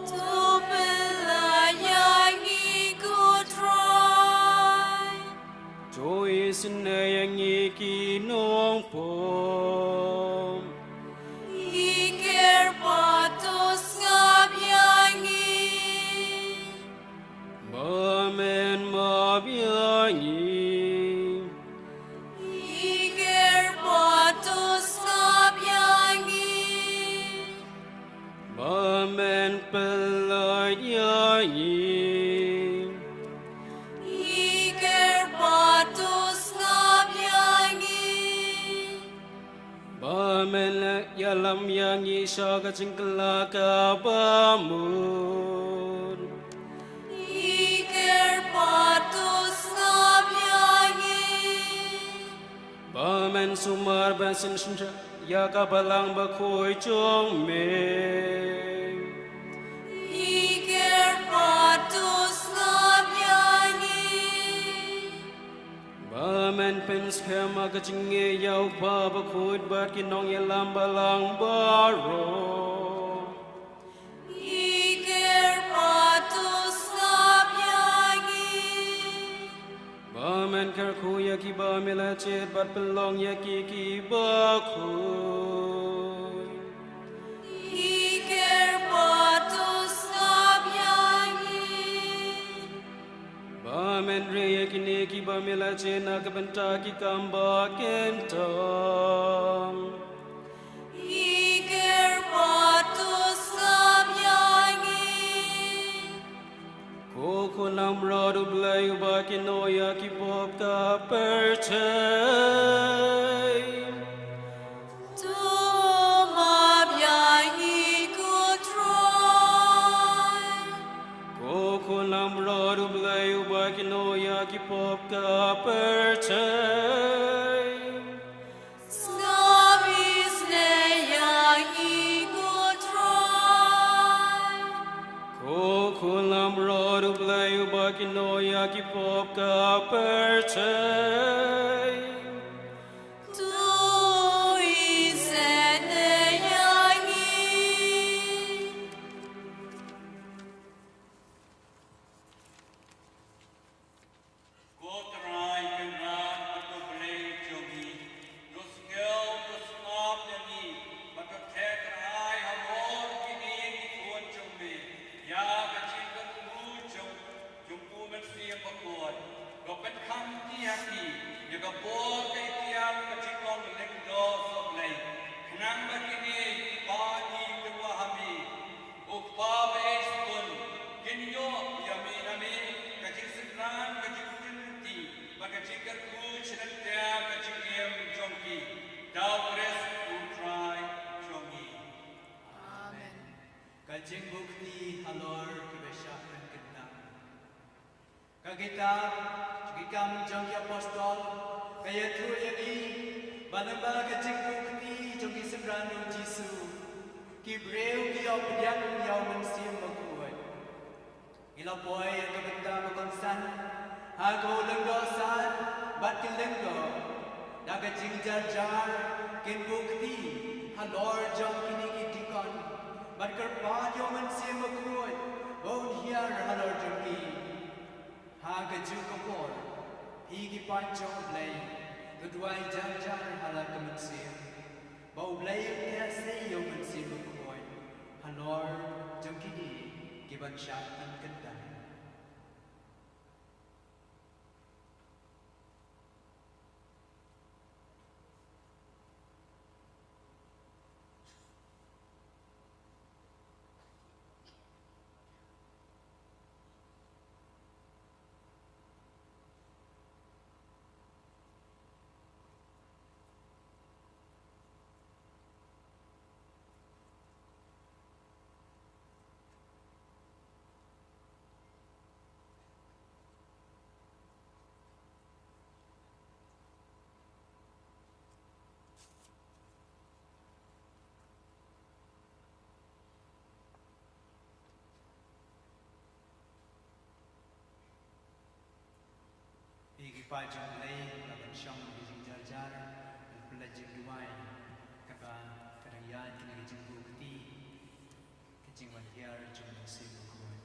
Tu pelayangi ku Troy. Joy sinayang ikinong pom Iker patos ngabyangi. Mamen mabyangi Iker patos ngabyangi. Mamen pelayangi Iker patos ngabyangi. Mamen yalam yangi syagajing kelakabamun Iker patos ngabyangi. Mamen sumar basin sunja yakabalang bakoy jong me Iker patos ngabyangi. Bamen pens kema kajinge yau pa bakoy bat kinong yalam balang baro Iker patos ngabyangi. Bamen karku yaki bamila chet bat pelong yaki ki bakoy Iker patos ngabyangi. Bamen re yaki neki bamila chet nakabenta ki kamba kentam Iker patos ngabyangi. Koko nam radu blay baki no yaki pop ka perchay Tu mabyangi ku Troy. Koko nam radu blay baki no yaki pop ka perchay Snabis neyangi ku Troy. Koko nam radu blay baki no yaki pop ka perchay Tu isen neyangi. Kotrai kenran atau belai jogi, dos ngel dos ngap yangi, mata tekrai hamor kini kuat jombe, ya kacil ketemu jompu mesti pakot, dopen kam tiaki, ya kapor kai tiang kacil kon lengdo soblai, kenang begini pagi kewahami, ukpa beis pun, kinyo yami nami kacil sekran kacil tinti, kacil kerkuch dan tiang kacil em jongki, dawres utrai jongi. Kajing bukti halor kibesyakan kentang. Kagitab, jika menjong apostol, kaya tru yagi, banamba kajing bukti jongi sembranu Jisu, kibreu kiau pedian yau mensim makuat. Ila boy yang kebenta makongsan, hago lenggosan, bat kilenggo, daga jing jar kin bukti, halor jong kini kitikon, bat kerpa yau mensim makuat, bon hiar halor jongki, haga jukapor, higi panjong blay, kedua jar halor kemensim, bau blay kese yau mensim makuat, halor jongki di, kiban syatan kentang. Kepa jong lay laban syong bijing jar pelajing duai kapa karya tinggi jenggu keti kecing wan hiar jong musim kuat.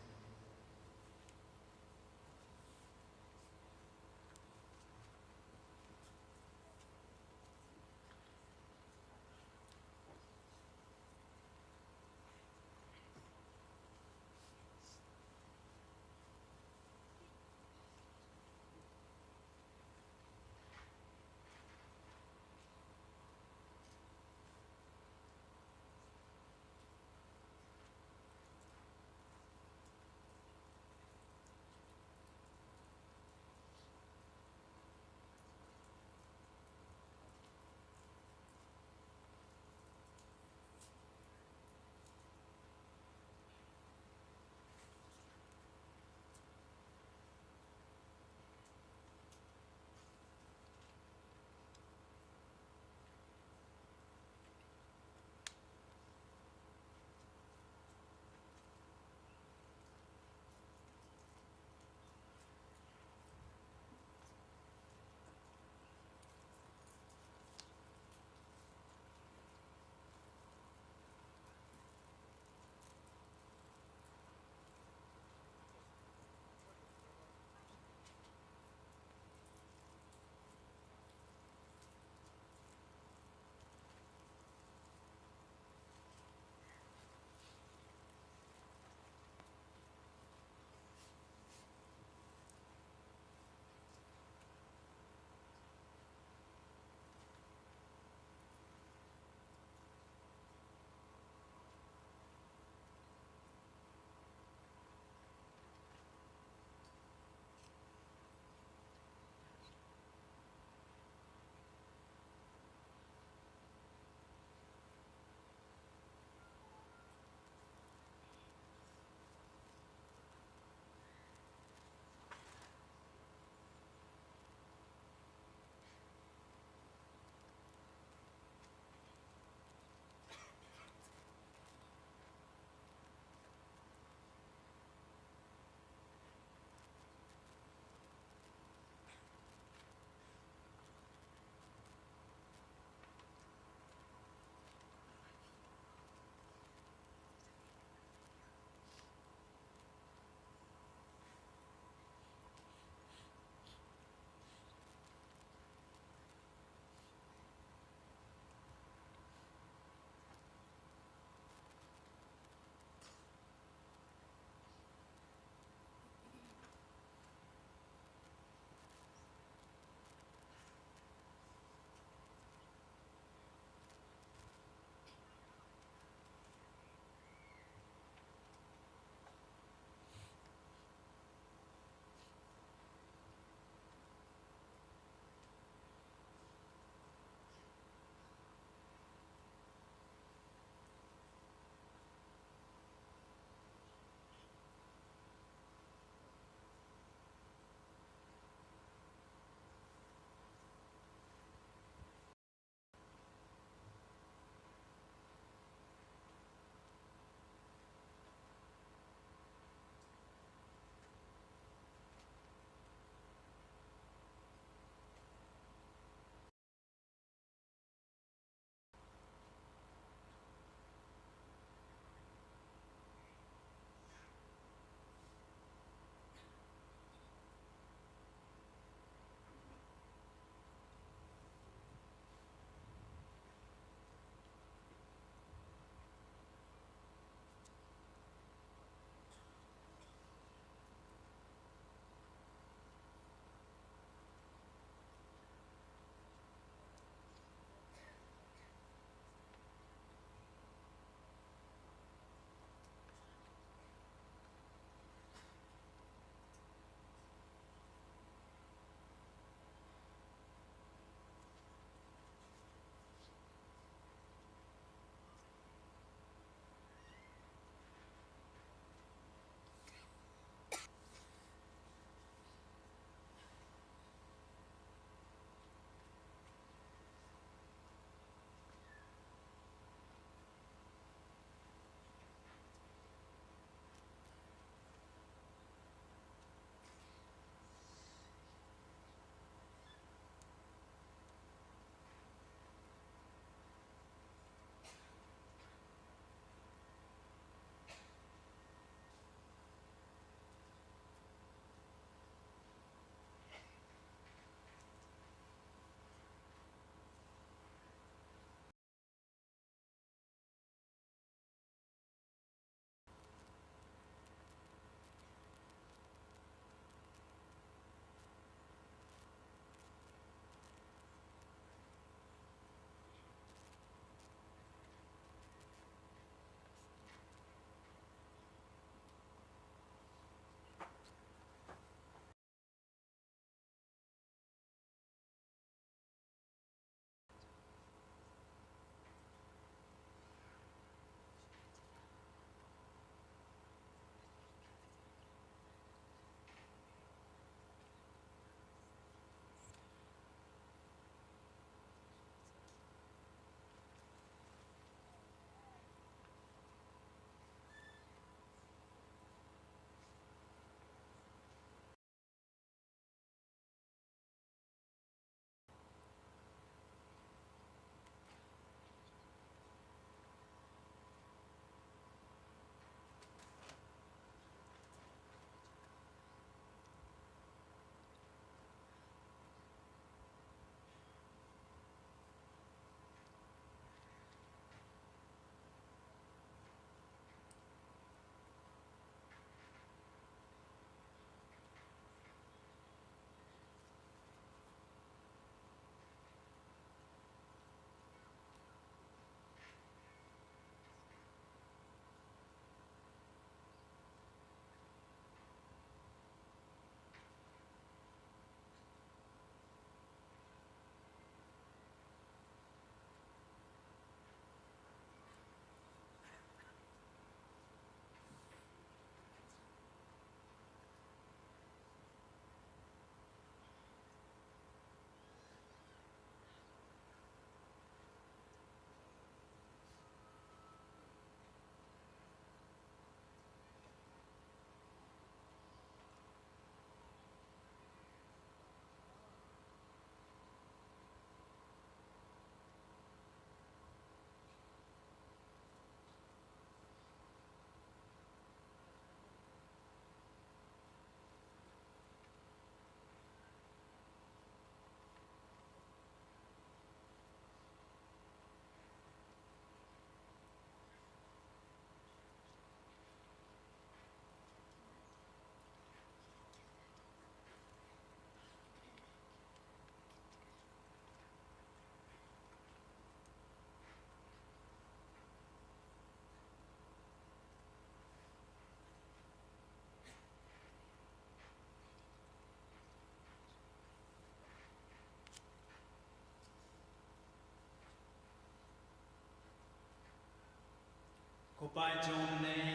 Pai jom nei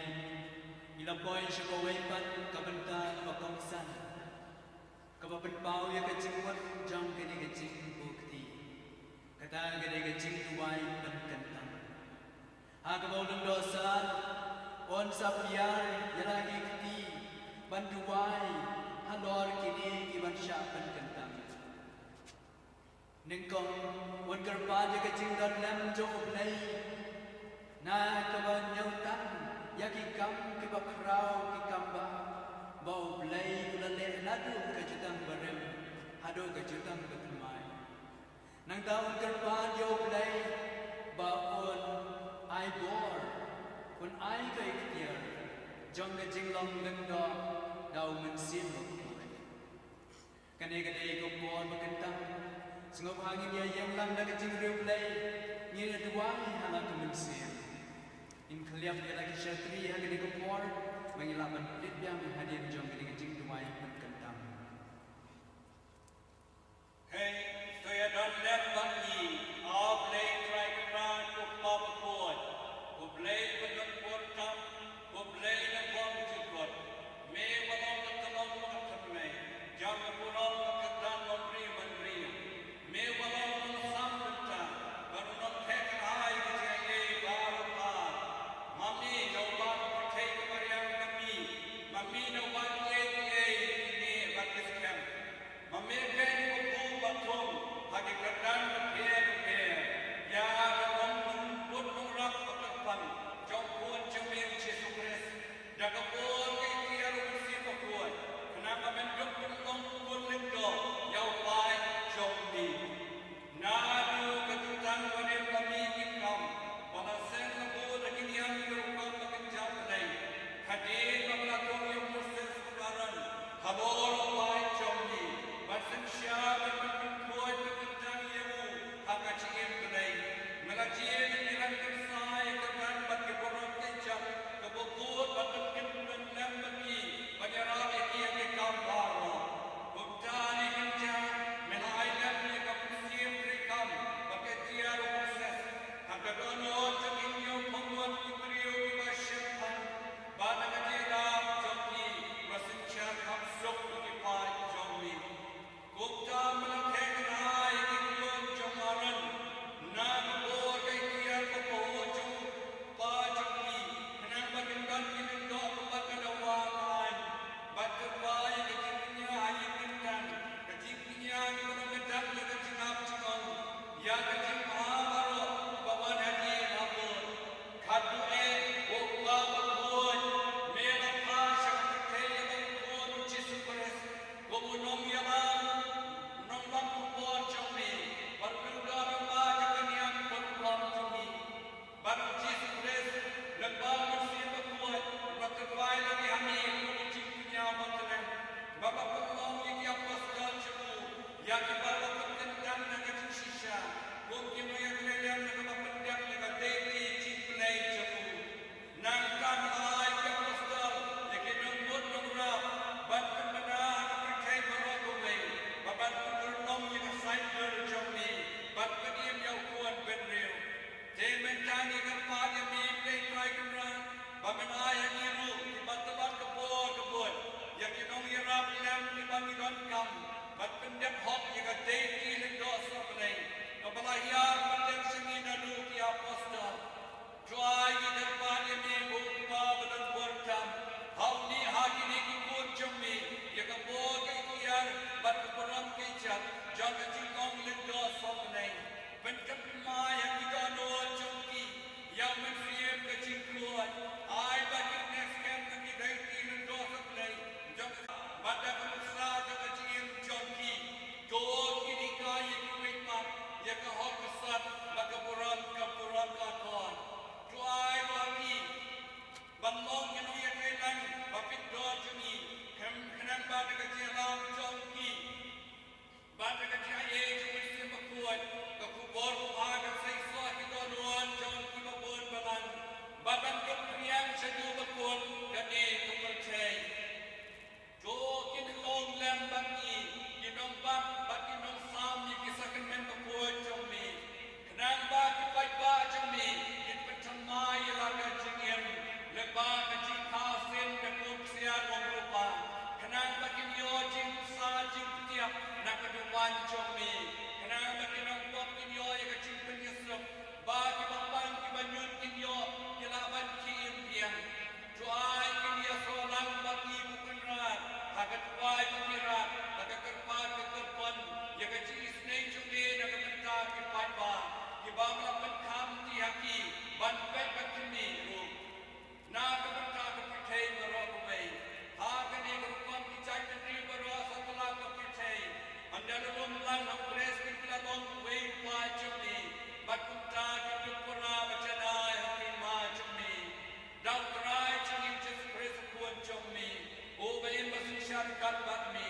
ila boy shako wei pat kabenta bakong san kabapen pau ya kecingwat jam kene kecing bukti kata kene kecing tuai pan kentang ha kabau dum dosa on sapiar yalagi kti ban tuai halor kini iban sya pan kentang ningkong wan karpa ya kecing dan lam jo nei na kaban yang tan ya ki kam ki bakrau ki kamba bau blai ulale ladu ka jutang barem hado ka jutang betmai nang taun karpa yo blai ba on ai bor on ai ka ikhtiar jong ka jinglong gando dau men sim bakoi kane kane ko bon makentang sengop hangin ya yang lang da ka jingriu blai ni na duai hala ka men sim in kaliap dia lagi syatri yang ini kepor mengilapan pelit yang hadir jom ini kecing dumai kentang. Hey, saya dan lem bagi, ablay try kran kupap kuat, kublay penun portam, kublay lebam jukot, me balong ketelong makatme, jam kurang makatan memberi memberi, me balong mensam benta, baru non tekan hai kecai baru par, mami jawab percaya kepada kami, mami jawab ini bagus kem, mami kan kuku batung, hagi kerdan berper, ya dalam pun murah pekan, jauh cermin Yesus Kristus, jaga pun kita bersih pekuat, kenapa menduk tolong pun lendo, jauh baik jauh ni, nadu kejutan pada kami ikam, bahasan lebur lagi yang berubah bekerja lain, hadir memelakukan yang proses sekarang, habor baik jauh ni, bahasan syar berkuat bekerja yang agak cium lain, melajir dengan kersai kekan bagi orang kejam, kebukut bagi kemudian lem bagi penyerah yang ikam baru, buktani kerja, menai lem yang kemudian rekam, bagi tiar proses, angkat donon jadinya membuat kubrio kebasyapan, pada kejiram joki, bersencang hamsuk bagi pai jomi, bukta melakaikan hai ikut jomaran, nam bor tiar kepojo, pajoki, kenapa kendan kita kepada dawangan, batu pai kecilnya hari kendan, kecilnya kita mendak kita cakap cakap, ya kecil baru bawa hadir labur, kadu buka berbuat, melapa syakit yang berbuat Yesus Kristus, gubernur yang nombor berbuat jomi, berpindah rumah jangan yang berbuat jomi, baru Yesus Kristus lepas bersih berbuat, berkepai lagi hamil, kecilnya berkeren, bapa penolong yang apostol jemu, yang dibawa berkendan dengan kecil sisa, kibam la pen kham ti haki ban pet ban kini ru na ka ban ka ka pithei ro ko bei ha ka ni ko kon ki chai ka ri ro satla ka pithei andal rom lan ha pres ki la bong wei pa chumi bat kunta ki tu pura bachana haki ma chumi dau trai chingin ches pres kuan chumi o bein basin shar kan bat mi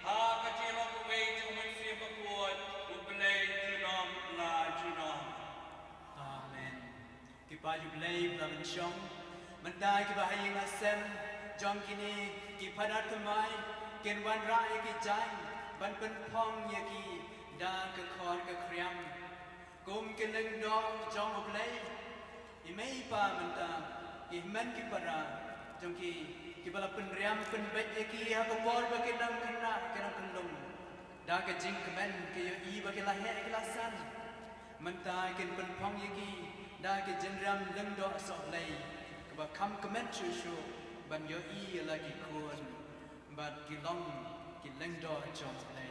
ha ka chi lo ko wei chumun si ba kuan u blei junom la junom Amen. Kipa jublay blamin siyong. Manday kibahaying asem. Jong kini kipadat kamay. Kinwan rai kijay. Ban penpong yaki. Da kakor kakriam. Kum kilang dong jong oblay. Imay pa manta. Ihman kipara. Jong ki kibala penriam penbet yaki. Hakapor bakinang kena kinang kendong. Da kajing kemen kayo i bakilahe kilasan. Mentai kin penpong yaki da ke jenram leng do sok lei ba kam kemen chu chu ban yo i lagi kun bat ki long ki leng do chok lei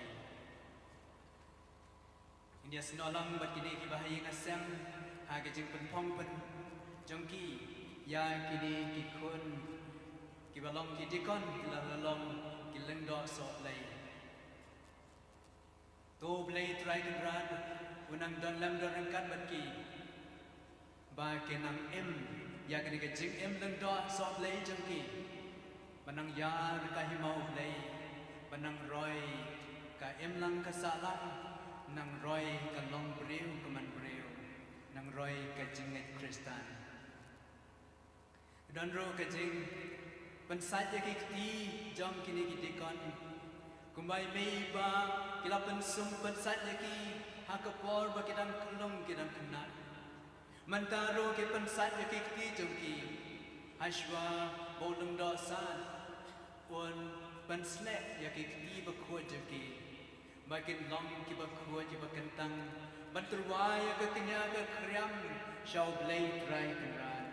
India sinolang bat kini ki bahaya ngasem ha ke jeng penpong pen jongki ya kini ki kun ki balong ki dikon ki la long ki leng do sok lei to blei try kan rad unang don lam don rangkat bat ki ba kenang em ya kini ke jing em leng do sok lei jongki banang ya ka himau lei banang roi ka em lang ka salang nang roi ka long breu ka man breu nang roi ka jing et kristan don ro ka jing ban sai ya ki ti jong kini ki dikon kumbai mei ba kila pen sum ban sai ya ki ha ka por ba kidang kelong kidang kenat mantaro ke pen sai ya ki ti jongki ashwa bolung do san un ban slek ya ki ti ba ko jongki makin long ki ba ko ki ba kentang ban terwai ya ka kenya ka kriam shau blai trai kran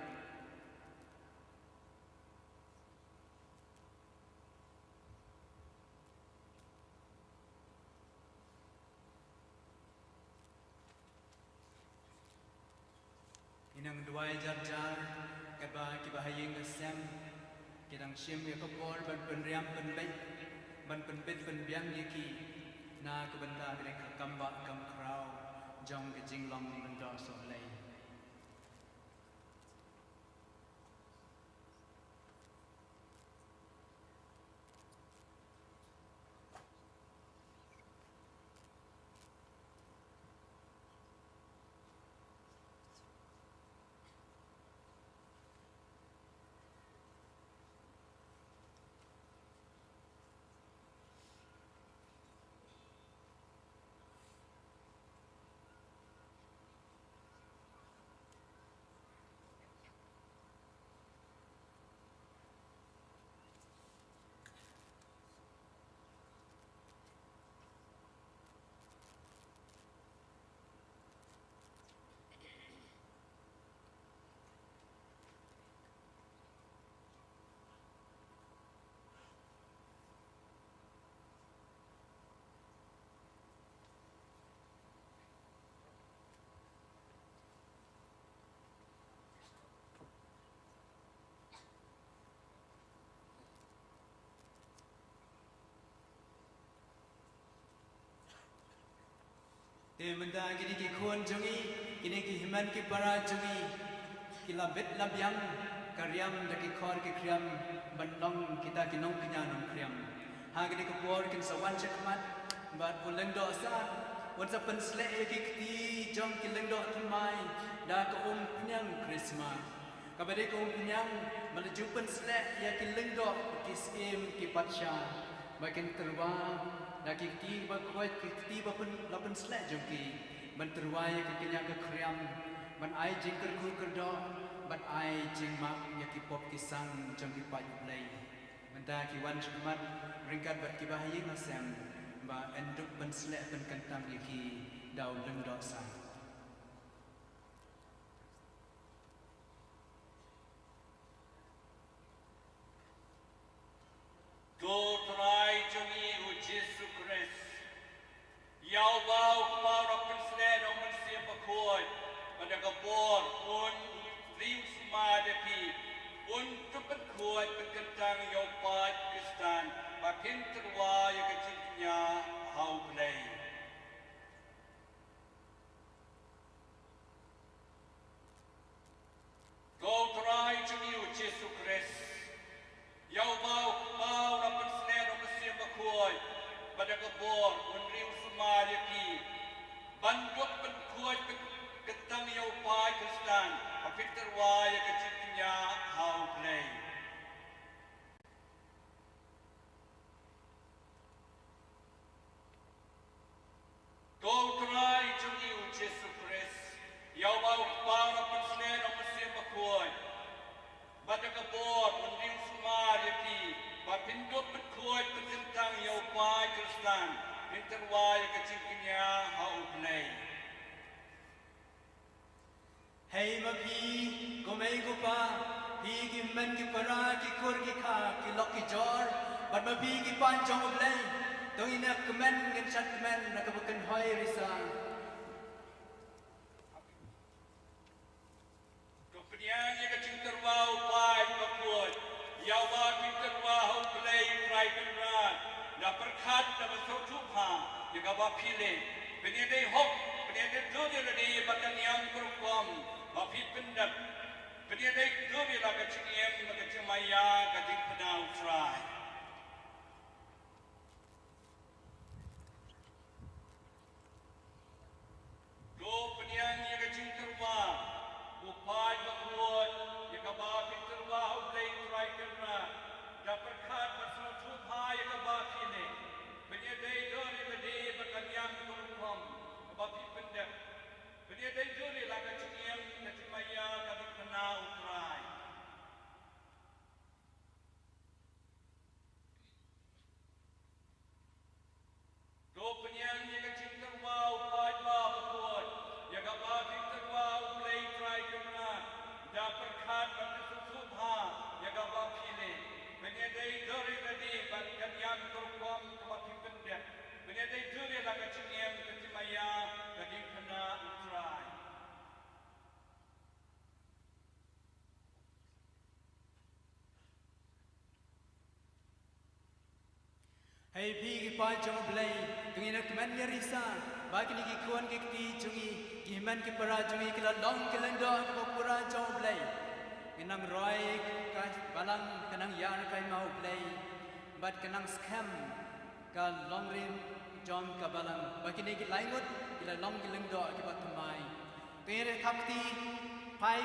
inang duai jar jar kaba ki bahayeng asam kidang sim ya kapor ban penriam penbet ban penbet penbiang yaki na kabanda grek kamba kam krau jong ke jinglong benda so lei menda gini ki khon jongi kini ki himan ki para jongi ki labet labyang karyam da ki khor ki kriam bandong kita ki nong knya nong kriam ha gini ko por kin sawan chakmat bat uleng do sa wan sa pen sle ki ti jong ki leng do thmai da ko pnyang krismas kabade ko pnyang malaju pen sle ya ki leng do ki skim ki patsha makin terwa lagi ti ba kuat ti ba pen lapen sle jongki ban terwai ke kenya ke kriam ban ai jing ker ku ker do ban ai jing mak ya ki pop ki sang jong ki pa lei menta ki wan chmat ringkat bat ki bahaya ngasam ba enduk ban sle ban kantang ya ki dau leng do sang go try jongi u jesu christ yau bau mau rak pen sle no men sim ba khoi pada kabur un riu semua depi untuk berkuat berkentang yopat Kristan makin terwaya kecilnya hau play. Kau terai cemiu Yesus Kristus. Yau mau dapat senen mesin berkuat pada kabur un riu semua depi bandut berkuat ketang yopat Kristan makin terwaya kecilnya hau play. Kau terai cemiu Yesus Kristus. Yau mau dapat senen mesin berkuat pada kabur mending semua depi bapindut berkuat bertentang yopai Kristan interwai kecilnya hau play. Hey mapi, gomei gopa, pi ki men ki para ki kur ki kha ki lok ki jor, bat mapi ki pan jong oblay, tong ina kemen ngin chat kemen nak bukan hoi risa. Kemudian yang kecil terwau pai berkuat, yau bagi terwau play try kenran, dah perkat dah bersumpah, juga bapilih, penyedai hok, penyedai dunia lagi bakan yang berkuam. Mafi pendap, penyedek duri lah kecil yang kecil maya kecil penau try. Do penyang yang kecil terwa, upai berkuat, yang kabar terwa ulai try kerana dapat kat pasal tupai yang kabar kini. Penyedek duri lagi bakan yang berkuam, mafi pendap. Penyedek duri lah kecil yang maya kami kenal try. Do penyang yang kecil terwau pai berkuat, yang kabar terwau play try kerana dapat kat bersumpah, yang kabar pilih. Penyedek duri tadi bahkan yang terkuam kami pendek. Penyedek duri lah kecil yang maya kami kenal try. Hey pi ki pan jong oblay, tong ina kemen ya risa, bagi ni ki kuan ki ti jungi, ki men ki para jungi ki la long ki lendo ki pura jong oblay. Kenang roi ka balang kenang yar kai mau oblay, bat kenang scam ka long rim jom ka balang, bagi ni ki laingut ki la long ki lendo ki pat mai. Tong ina thap ti pai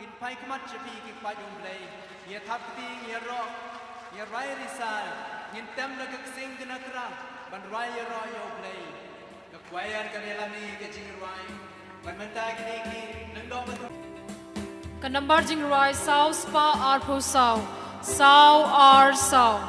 ki pai kemat pi ki pa jong oblay, ye thap ti ye ro ye rai risa. Ngin tem na kaksing kinakra, ban raya raya oblay. Kakwayan kanilami kajing rai, ban mentag niki nang do betul. Kanambar jing rai sao spa arpo sao, sao ar sao.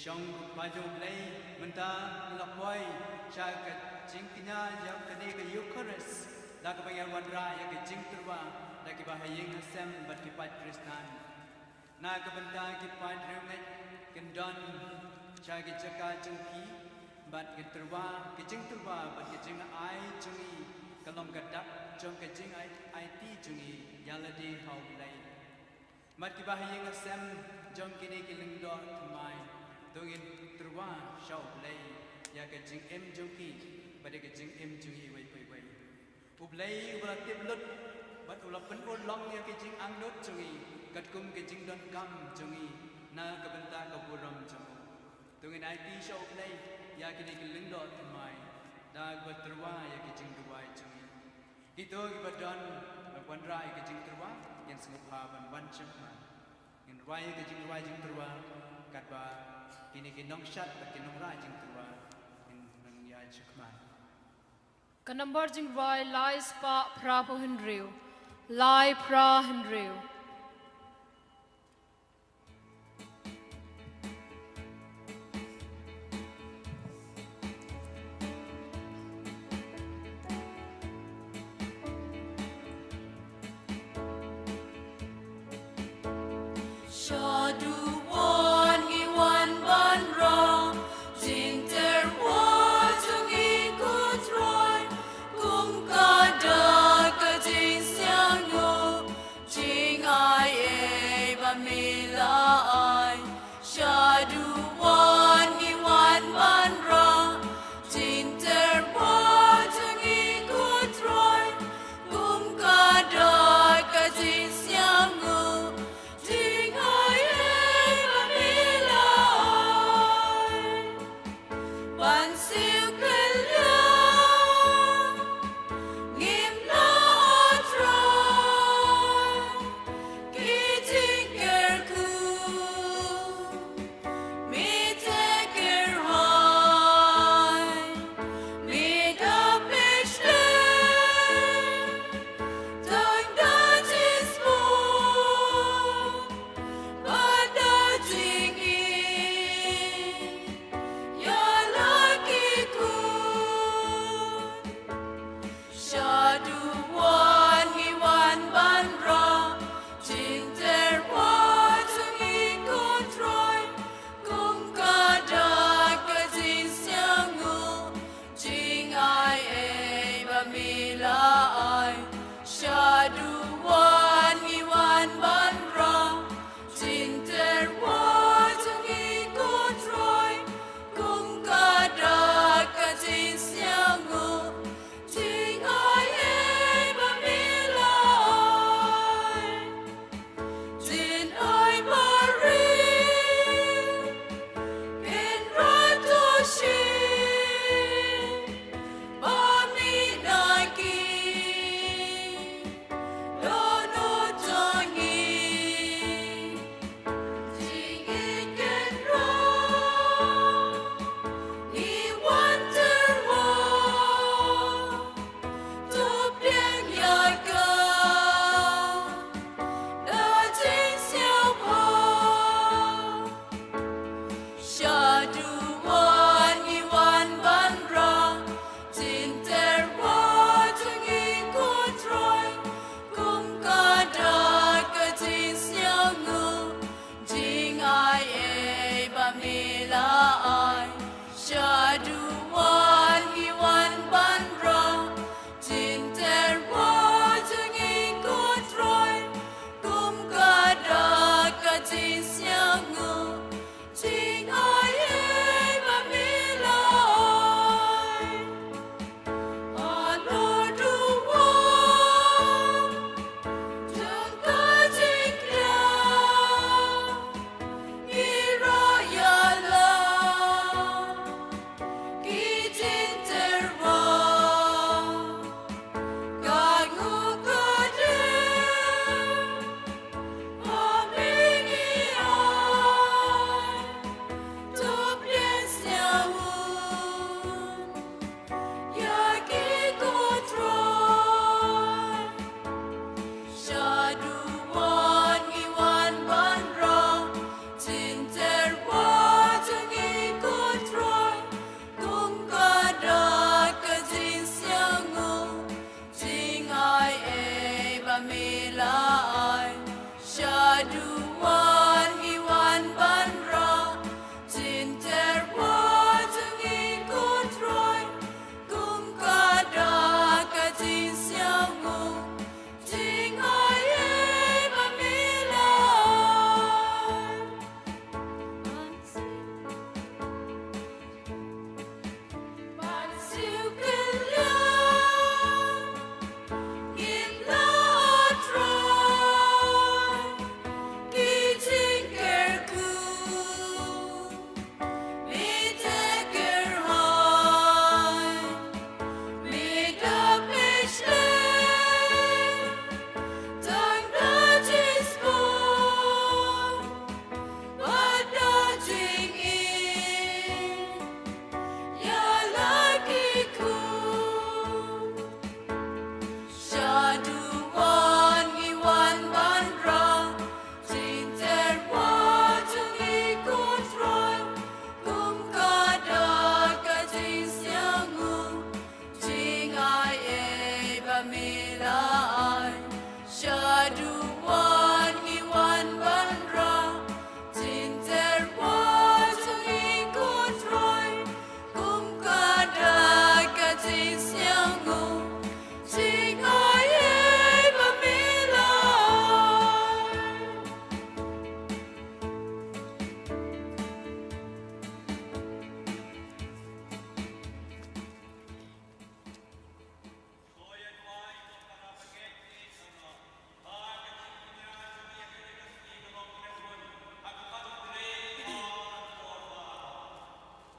shong ba jo play menta lok boy cha ka jing kinya ya ka ni ka Eucharist la ka bayan wan ra ya ka jing turwa la ki ba hayeng asem bat ki pat Kristan na ka benta ki pat rengai ken don cha ki chaka jing pi bat ki turwa ki jing turwa bat ki jing ai jungi kalom ka dak jong ka jing ai ti jungi ya la di hau play mat ki ba hayeng asem jong ki ni ki ling do thmai tungin turwa shau play ya ka jing em jong ki ba de ka jing em jungi wai wai u play u ba tip lut bat u la pen u long ya ka jing ang dot jungi kat kum ka jing don kam jungi na ka benta ka buram jong tungin ai ti shau play ya ki ni ki ling do thmai da ba turwa ya ka jing duwai jungi itu ki ba don wan rai ka jing turwa yang sengup ha ban ban chakman in rai ka jing rai jing turwa kat ba kini kinong shat ba kinong rai jing turwa in nang ya chakman Kanambar jing vai lai spa pra po henriu. Lai pra henriu. Shadu wan ngi wan ban ra jing ter wa chung i ku troi kum ka da ka jing xiang yo jing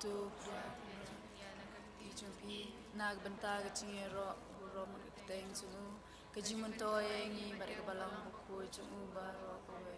tu ya na ichumpi nagbanta ka chingero burom teng sungu kajimun toy ngi bare ka balang ko chungu baro ko we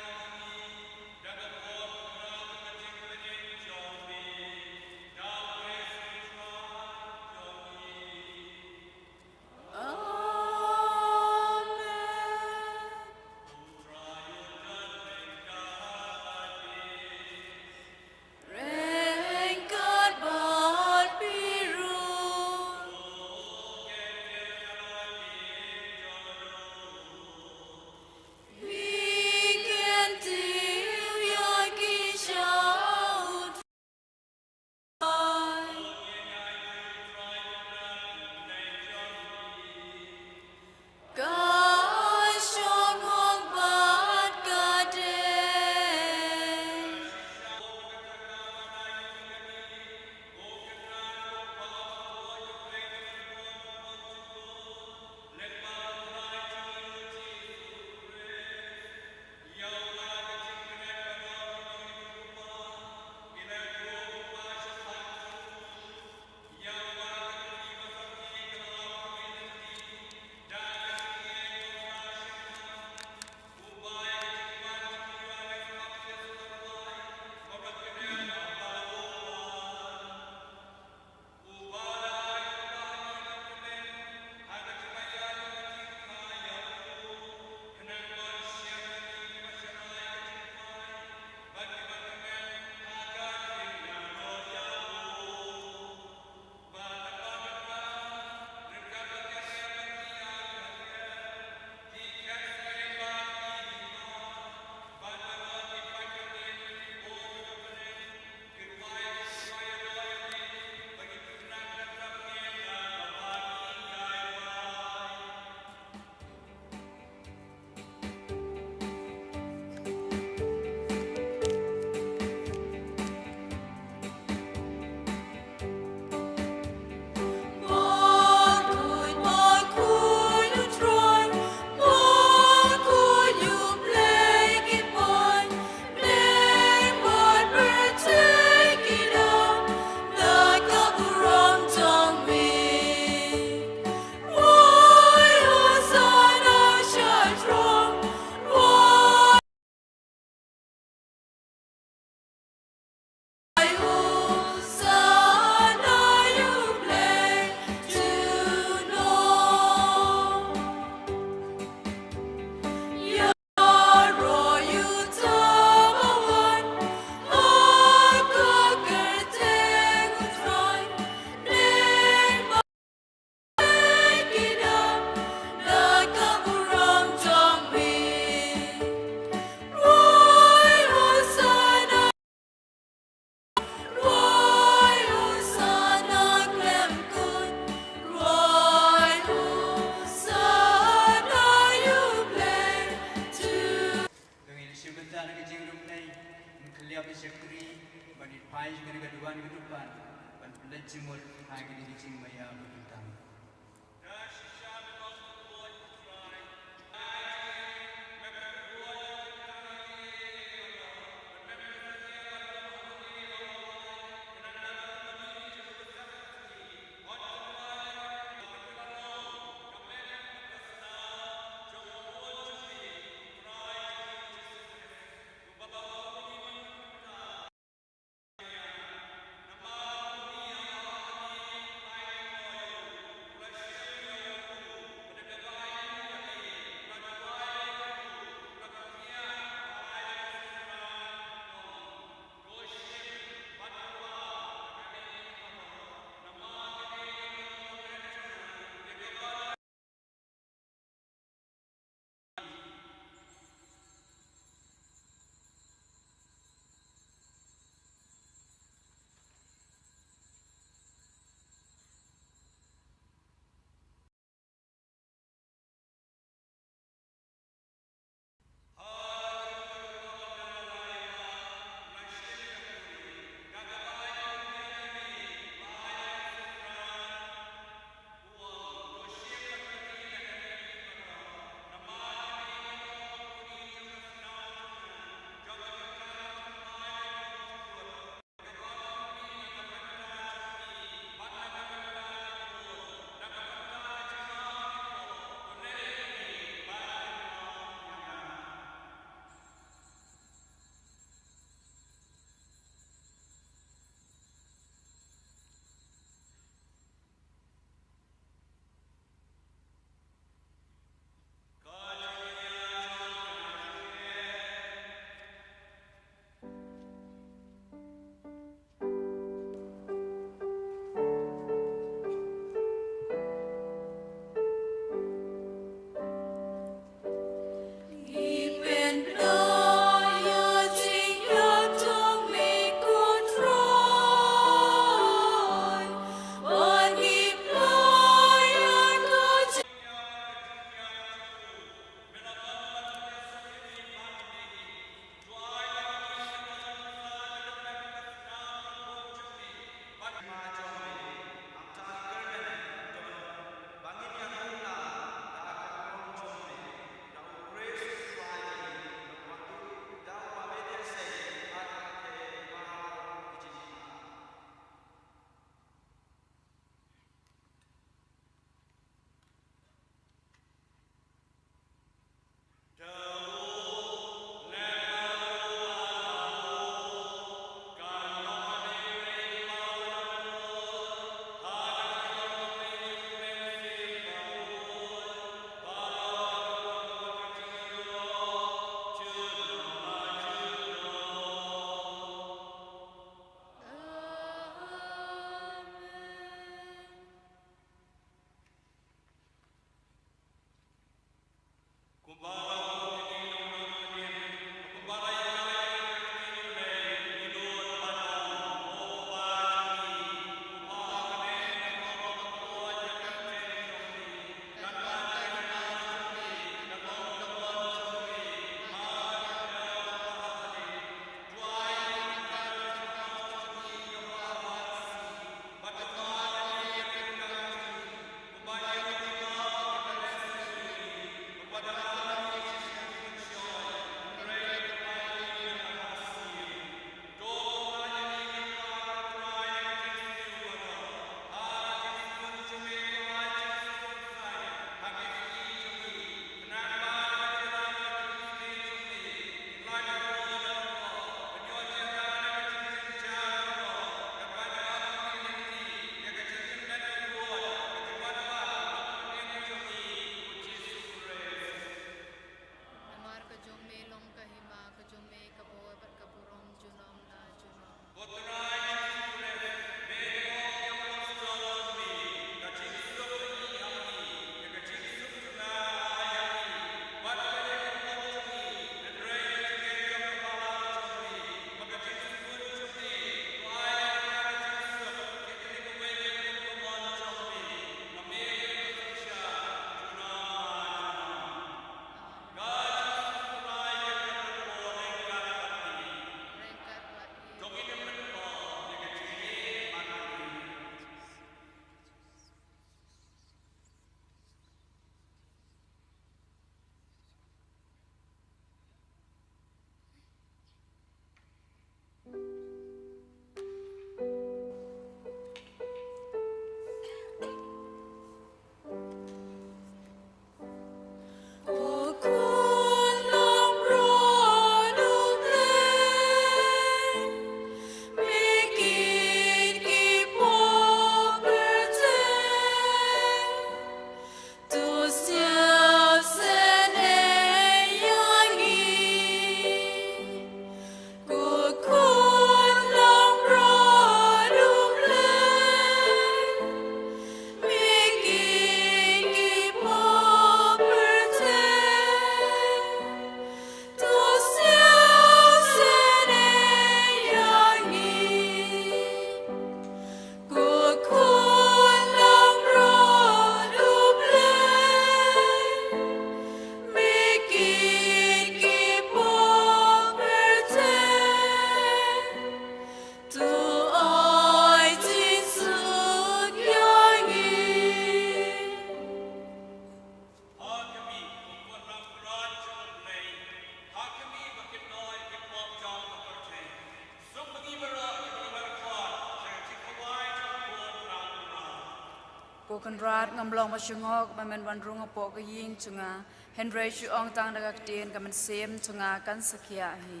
กันราดงำลองมาชงอกมันเป็นวันรุ่งปอกก็ยิงชงาเฮนรี่ชูอองตังดักเตียนกับมันเซมชงากันสักยาฮี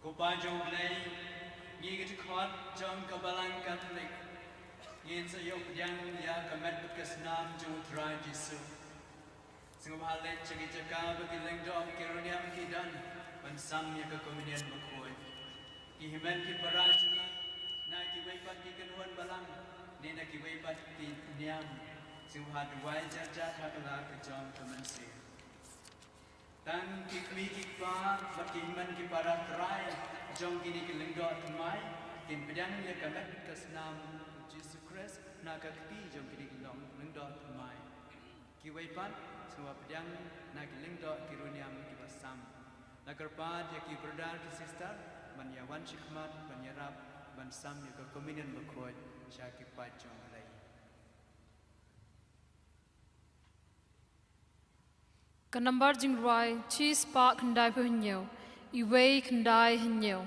กูปาจงเลยยี่กิจขอดจงกบลังกัทลิกยินสยบยังยากเม็ดบุกสนามจงทรายจิสุสิงห์ฮัลเลนชกิจกาบกิเลงดอมกิรุณียมกิดันมันซ้ำยังกับคอมมิเนียนบุคคลกิฮิเมนกิปราชนีนากิเวปัตกิกันวันบาลังนี่นากิเวปัตกินิยมสิงห์ฮัดไว้จัดจัดฮักลาขจอมกมันเสียตั้งกิคมีกิฟ้าบัดกิมันกิปาราตรายจงกินิกิเลงดอทำไมกินไปยังยังกับเม็ดกัสนามจิสุคริสนากักตีจงกินิกิเลงดอทำไมกิเวปัตsemua pedang nak giling dok kiruniam kibasam nak kerpat ya ki brother ki sister ban ya wan shikmat ban ya rap ban sam ya ko kominion bakoi sha ki pachong lai Kan number jing roi chi spark kandai phu hinyo I wei kandai hinyo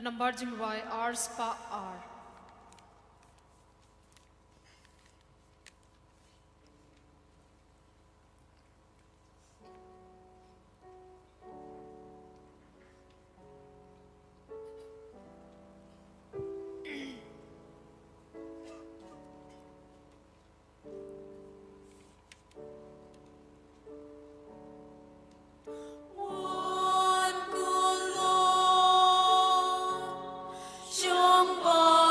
Number jing by R spa R. Trong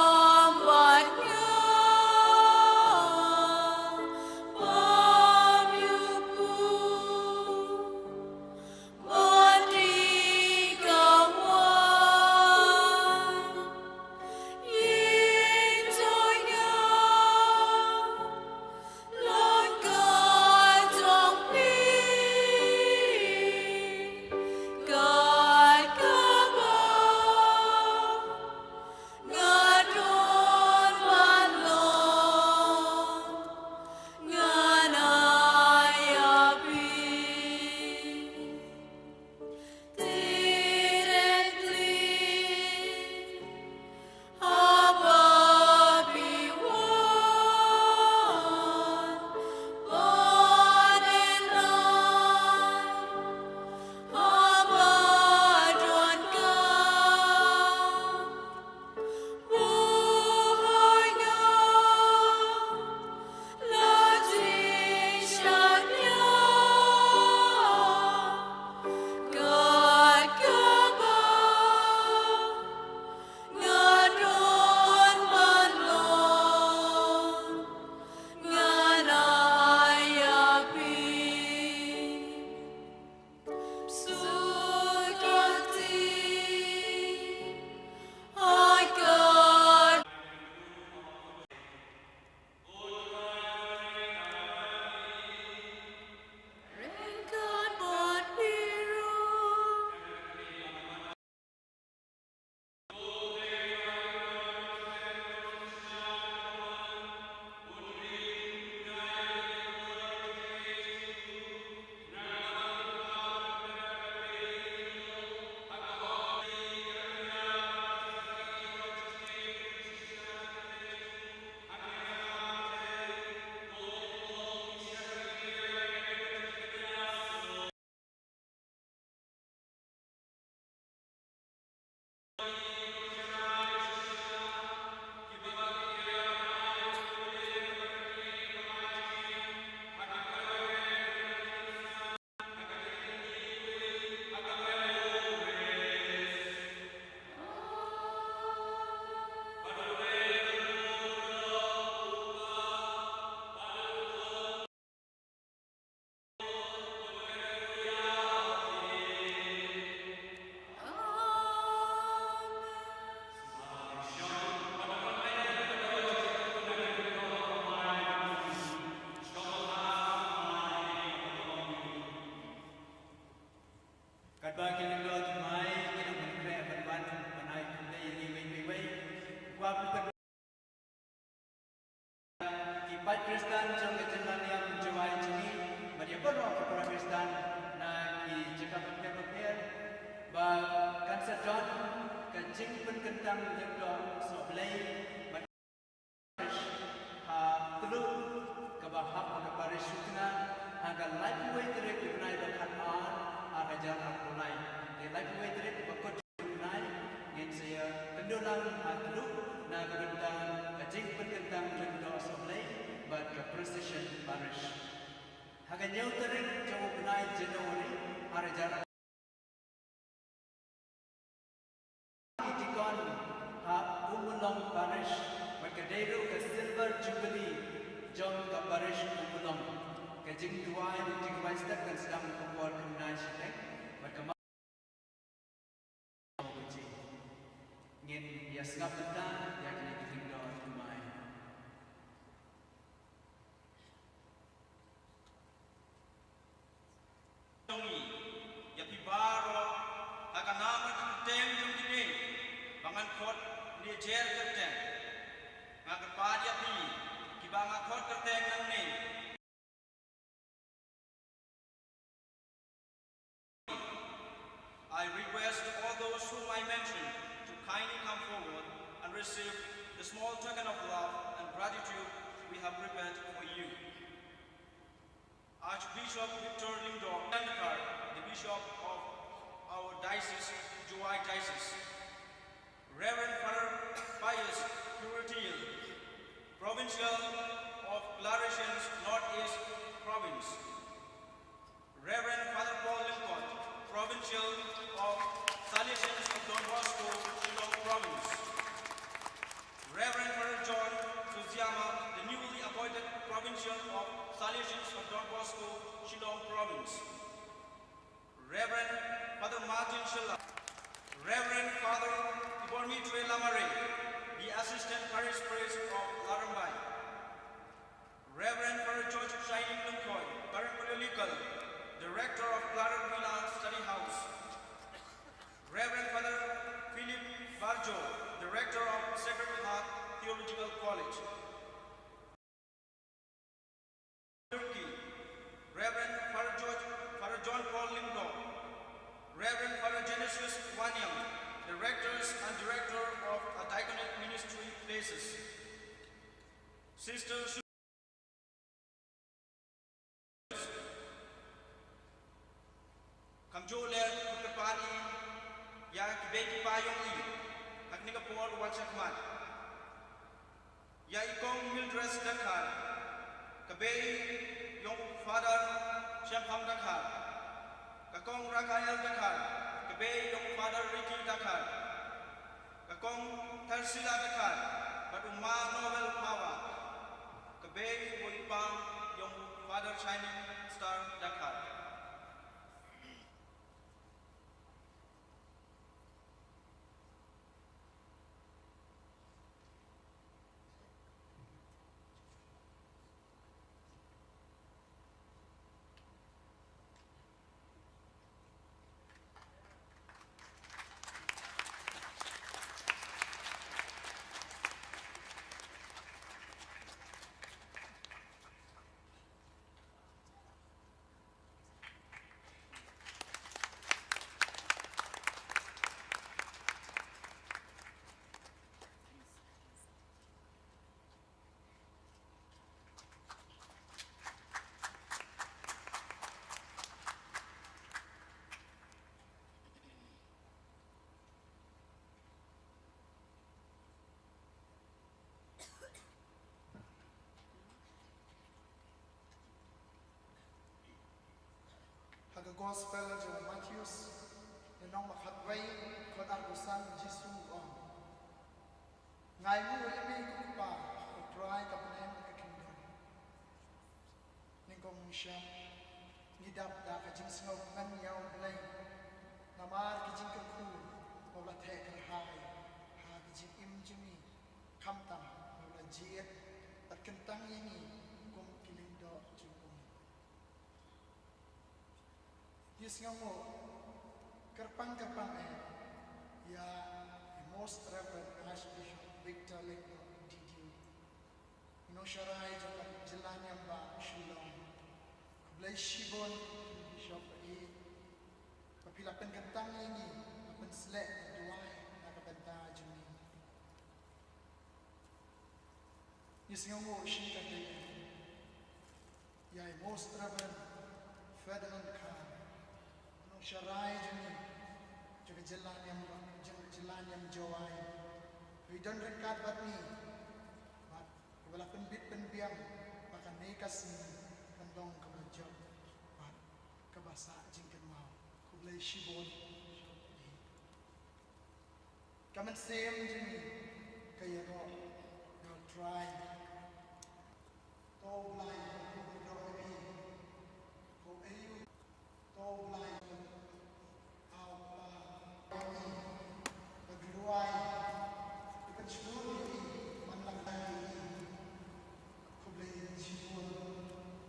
Kadang kita lihat mai kita mengkreat berban menai kita ini wei wap Ipat Kristen jom kejalan yang menjuai ini Maria berdoa kepada Kristen na i jika berpikir bah kanser John kajing pun kentang jengdo soblay ha telu kabahap kepada syukna agar life way trip tunai berkat arajar mulai life way trip berkot tunai ngin saya kendolang telu na kentang kajing pun kentang jengdo soblay but ke precision parish hagan nyau terik jauh benai Januari arajar itikon ha umulong parish berkedero ke silver jubilee jom ke parish umulong ke jing duai di jing waister kan sedang kumpul kenai sitek berkemang ngin ya sengap betang ya kini ditinggal tumai ya pibaro akan nama keteng jom kini bangan kot ni jer keteng ngakat padia pi kibanga kot keteng nang ni I request all those whom I mentioned to kindly come forward and receive the small token of love and gratitude we have prepared for you. Archbishop Victor Lingdor Kandakar, the Bishop of our diocese, Juai Diocese. Reverend Father Pius Puritil, Provincial of Claretians Northeast Province. Reverend Father Paul Limpot, Provincial of Salesians of Don Bosco, Shillong Province. Reverend Father John Suziama, the newly appointed Provincial of Salesians of Don Bosco, Shillong Province. Reverend Father Martin Shilla. Reverend Father Ibormitwe Lamare, the Assistant Parish Priest of Larambai. Reverend Father George Shining Lunkoy, Parapolitical, Director of Clara Villa Study House. Reverend Father Philip Barjo, Director of Sacred Heart Theological College. Turkey, Reverend Father John Paul Lingdor, Reverend Father Genesis Wanyang, Directors and Director of a Diaconate Ministry Places. Sister Kamjole Kutapani, Ya Kibeti Payong I, Hagningapur Wachakman, Ya Ikong Mildres Dakar, Kabei Yong Father Shampam Dakar, Kakong Rakael Dakar, Kabei Yong Father Ricky Dakar, Kakong Tarsila Dakar, Baduma Nobel Power, Kabei Woipang Yong Father Shining Star Dakar. The Gospel of Matthew, the nong makhatway kon argusan Jesu on. Ngai mu imi kupa ko try kapnen ka kingdom. Ningkong siya nidap da ka jing singaw ngan yaw blay. Namar ki jing ka ku wala the ka hai ha ki jing im jimi kamtam wala jiet at kentang yini kum kilindo. Yes nga mo, Kerpang ya Most Reverend Archbishop Victor Legno Didiu Inosharai Japan Jelanyamba Shillong Kublai Shibon Bishop E Papilapan Kentang ini Papan Selek Duai Nakabenta Jumi Yisingamu Shikate Ya Most Reverend Ferdinand Khan Inosharai Jumi Jaga Jelanyam Jawai Widon Rekat Batni Wala penbit penbiang Maka nekasi Kandong kabajab Kabasa jingkan mau Kublai Shibon Kaman same jini Kaya ro Yo try To blay Ko ebi Ko ayu To blay Au Pagruai Ikan seluruh ini Manlang lagi Kublai Shibon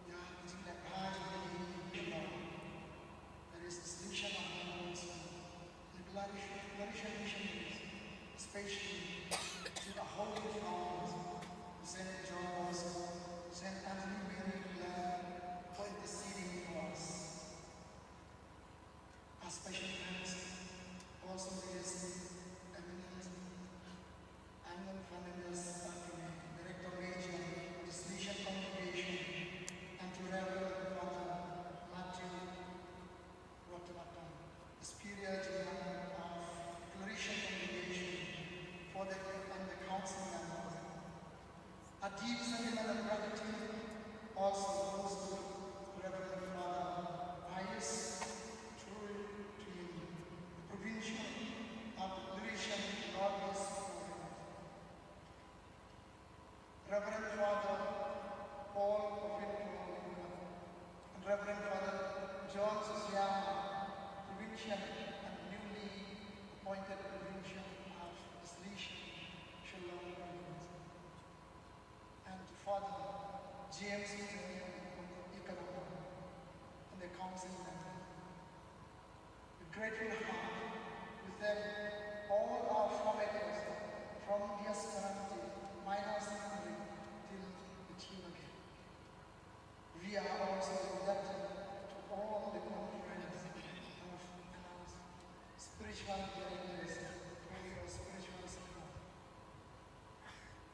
Ya Jingkan haji There is distinction of animals the Galatian missionaries, especially to the holy fathers, St. John Bosco, St. Anthony Mary Clare, for interceding for us. Our special thanks also is eminent Angel Fernandez Sacrament, Director Major of this mission congregation, and to Reverend Father Matthew Rotterdam, the superior general of Declaration Congregation for the and the council members. A deep sentiment of gratitude also goes to Reverend Father Pius Truly to you, the provincial of Declaration Northwest Program. Reverend Father Paul Ovinto and Reverend Father John Sosiama, provincial and newly appointed provincial of Islisham, Shalom Province, and to Father James Ikarama and the council member. With grateful heart, we thank all our formators from the Esperanto minor secondary till the team again. We are also indebted to all the conference of announced spiritual directors for spiritual support.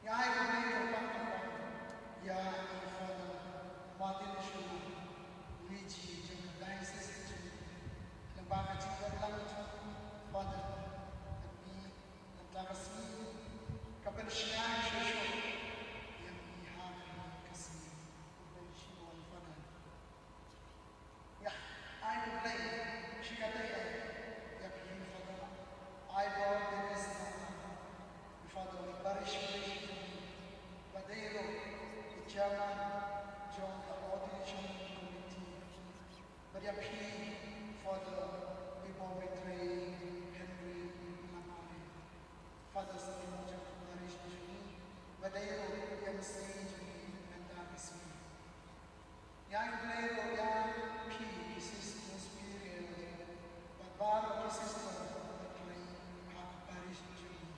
Ya Ibu Pangkapan, Ya Father Martin Shula, Luigi, Diocese Lembaga Jiwa Language, Father, and me, and Tagasi, Kapel Shnai Shosho, yang ihak kasih, Kapel Shimon Father. Ya, I would like, she got a Yakin Father, I brought the Vista, Father, the parish Badeiro, the chairman, John, the ordination committee, Maria P. Father, Ibo Mitre, Henry Lamare, Father Samuel of Parish Juni, Badeiro, MC Juni, and Darcy. Young Blairo, Young P. Sister Superior, Barbara Sister, Parish Juni.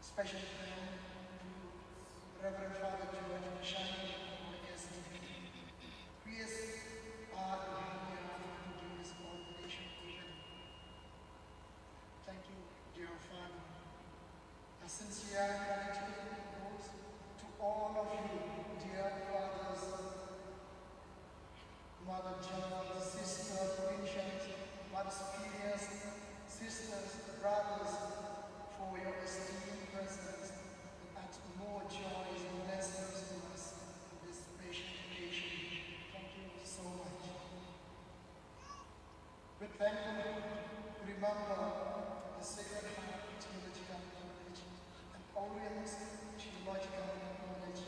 Special prayer to Reverend Father George Shani, SDV. We are to do this ordination event. Thank you, dear Father. A sincere gratitude goes to all of you, dear fathers, Mother General, Sister Provincials, Mother Superiors, Sisters, Brothers, for your esteemed presence and add more joys and blessings to us on this special occasion. Thank you so much. With thankfulness, remember the Sacred Heart Theological College and Orient Theological College,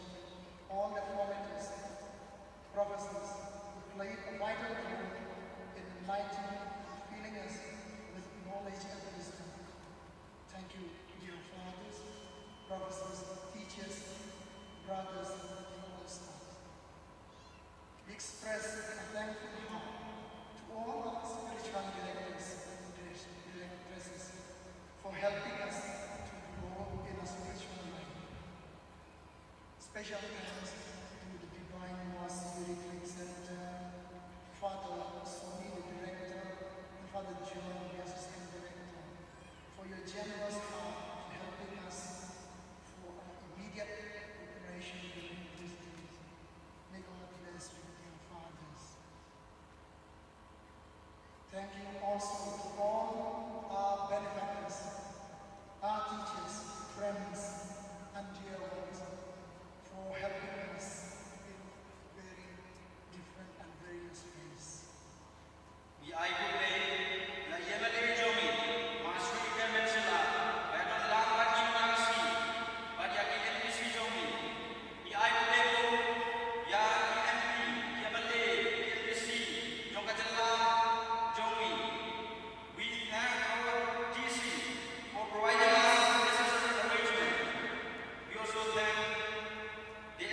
all the formators, professors who played a vital role in enlightening and filling us with knowledge and wisdom. Thank you, dear fathers, professors, teachers, brothers, and all staff. We express a thankful heart to all our spiritual Thank you also to all our benefactors, our teachers, friends, and dear ones for helping us in very different and various ways. Di ai ku le la yemale jomi masri kemensela baikon lang bagi nangsi bagi aki NPC jomi di ai ku le ko ya ki MP yemale NPC jongkajela jomi we thank our DC for providing us necessary arrangement. We also thank the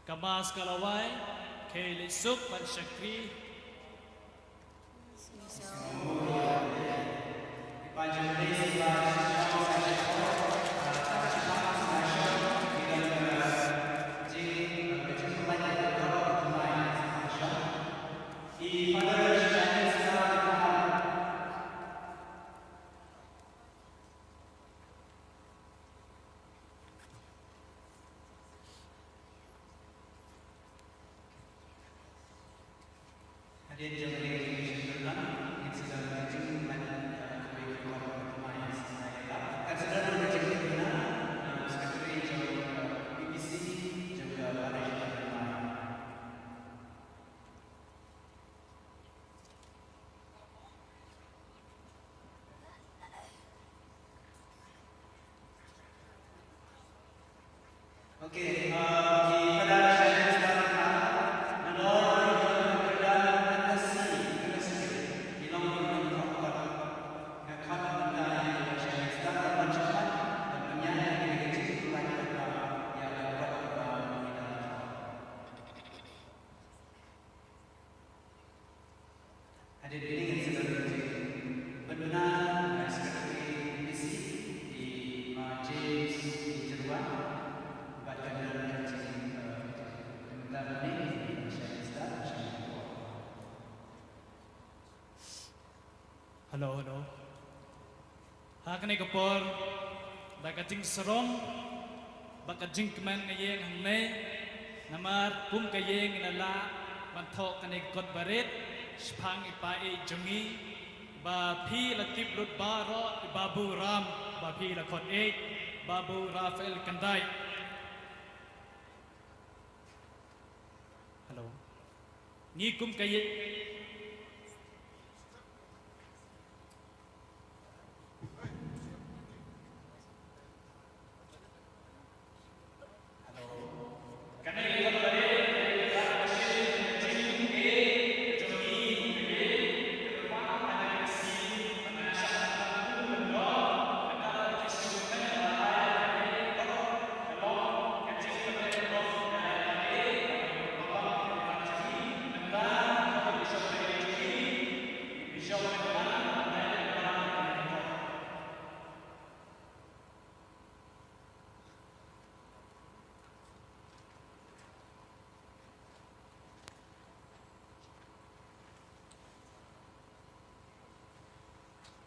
Kamas kalawai, kele suk pan syakri. Okay, pada saya sekarang menolak keberadaan Anasi di Longkong Tempat Dekat Benda saya sekarang mencatat dan penyanyi yang kecil banyak yang dapat hadir dengan seperti benar seperti misi di James di Jerman. Hello, hello. Hakane kapor, bakajing serong, bakajing keman ngayeng hangne, namar pum kayeng inala, mantok kane kot barit, spang ipai jungi, ba pi latip lut baro, babu ram, ba pi lakot babu Rafael Kandai. Hello. Ngikum kayeng.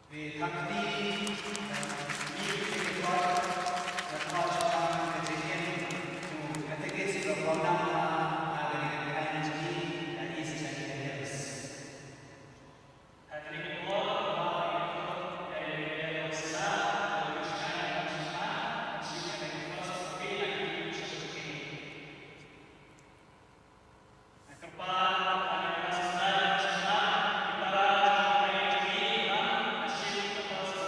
We have the music God that calls on the beginning to categories of Ramadan and Kanji and East Hills. Terima kasih.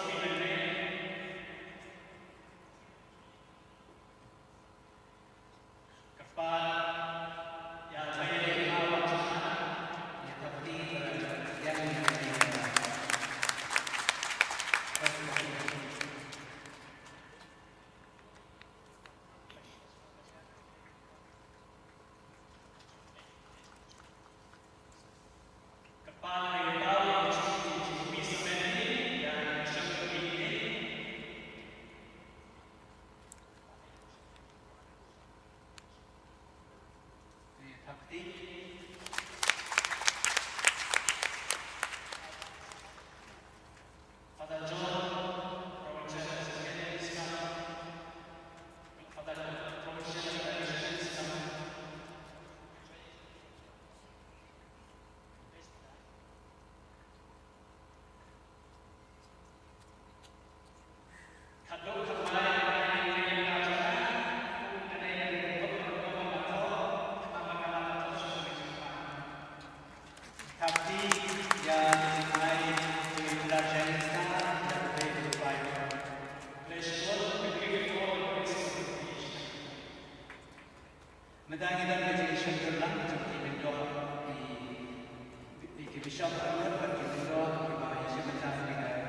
Bishop Ahmed Bakindro Kibaya Shibata Dengan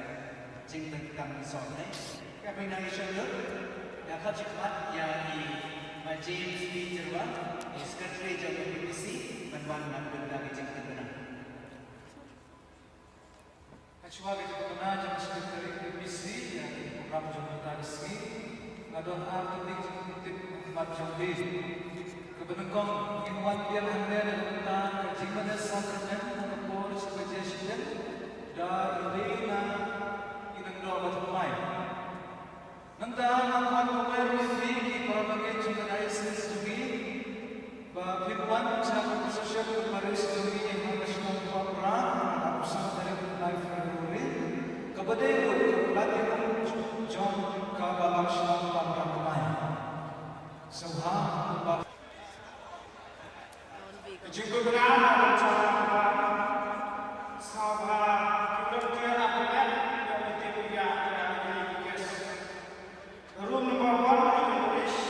Jing Tengkang Sone Kapina Ishalu Yakha Chikmat Yang James B. Jirwa Secretary General BBC Banban Nambunda Jing Tengkang Kacua kita pernah jam sekretari BBC yang program jabatan resmi adon arti jengkutik macam ini kebenengkong imuan biar anda tentang kejiman sakramen mengepor sebagai siden dan idena inang doa bertemai nentang akan mengeruh tinggi para bagian jengkutik ISIS juga bahwa imuan sangat bersosial kemarin juga yang harus memperang usaha dari life kepada pelatih John Kabalakshman Pamramai Soha Jumpa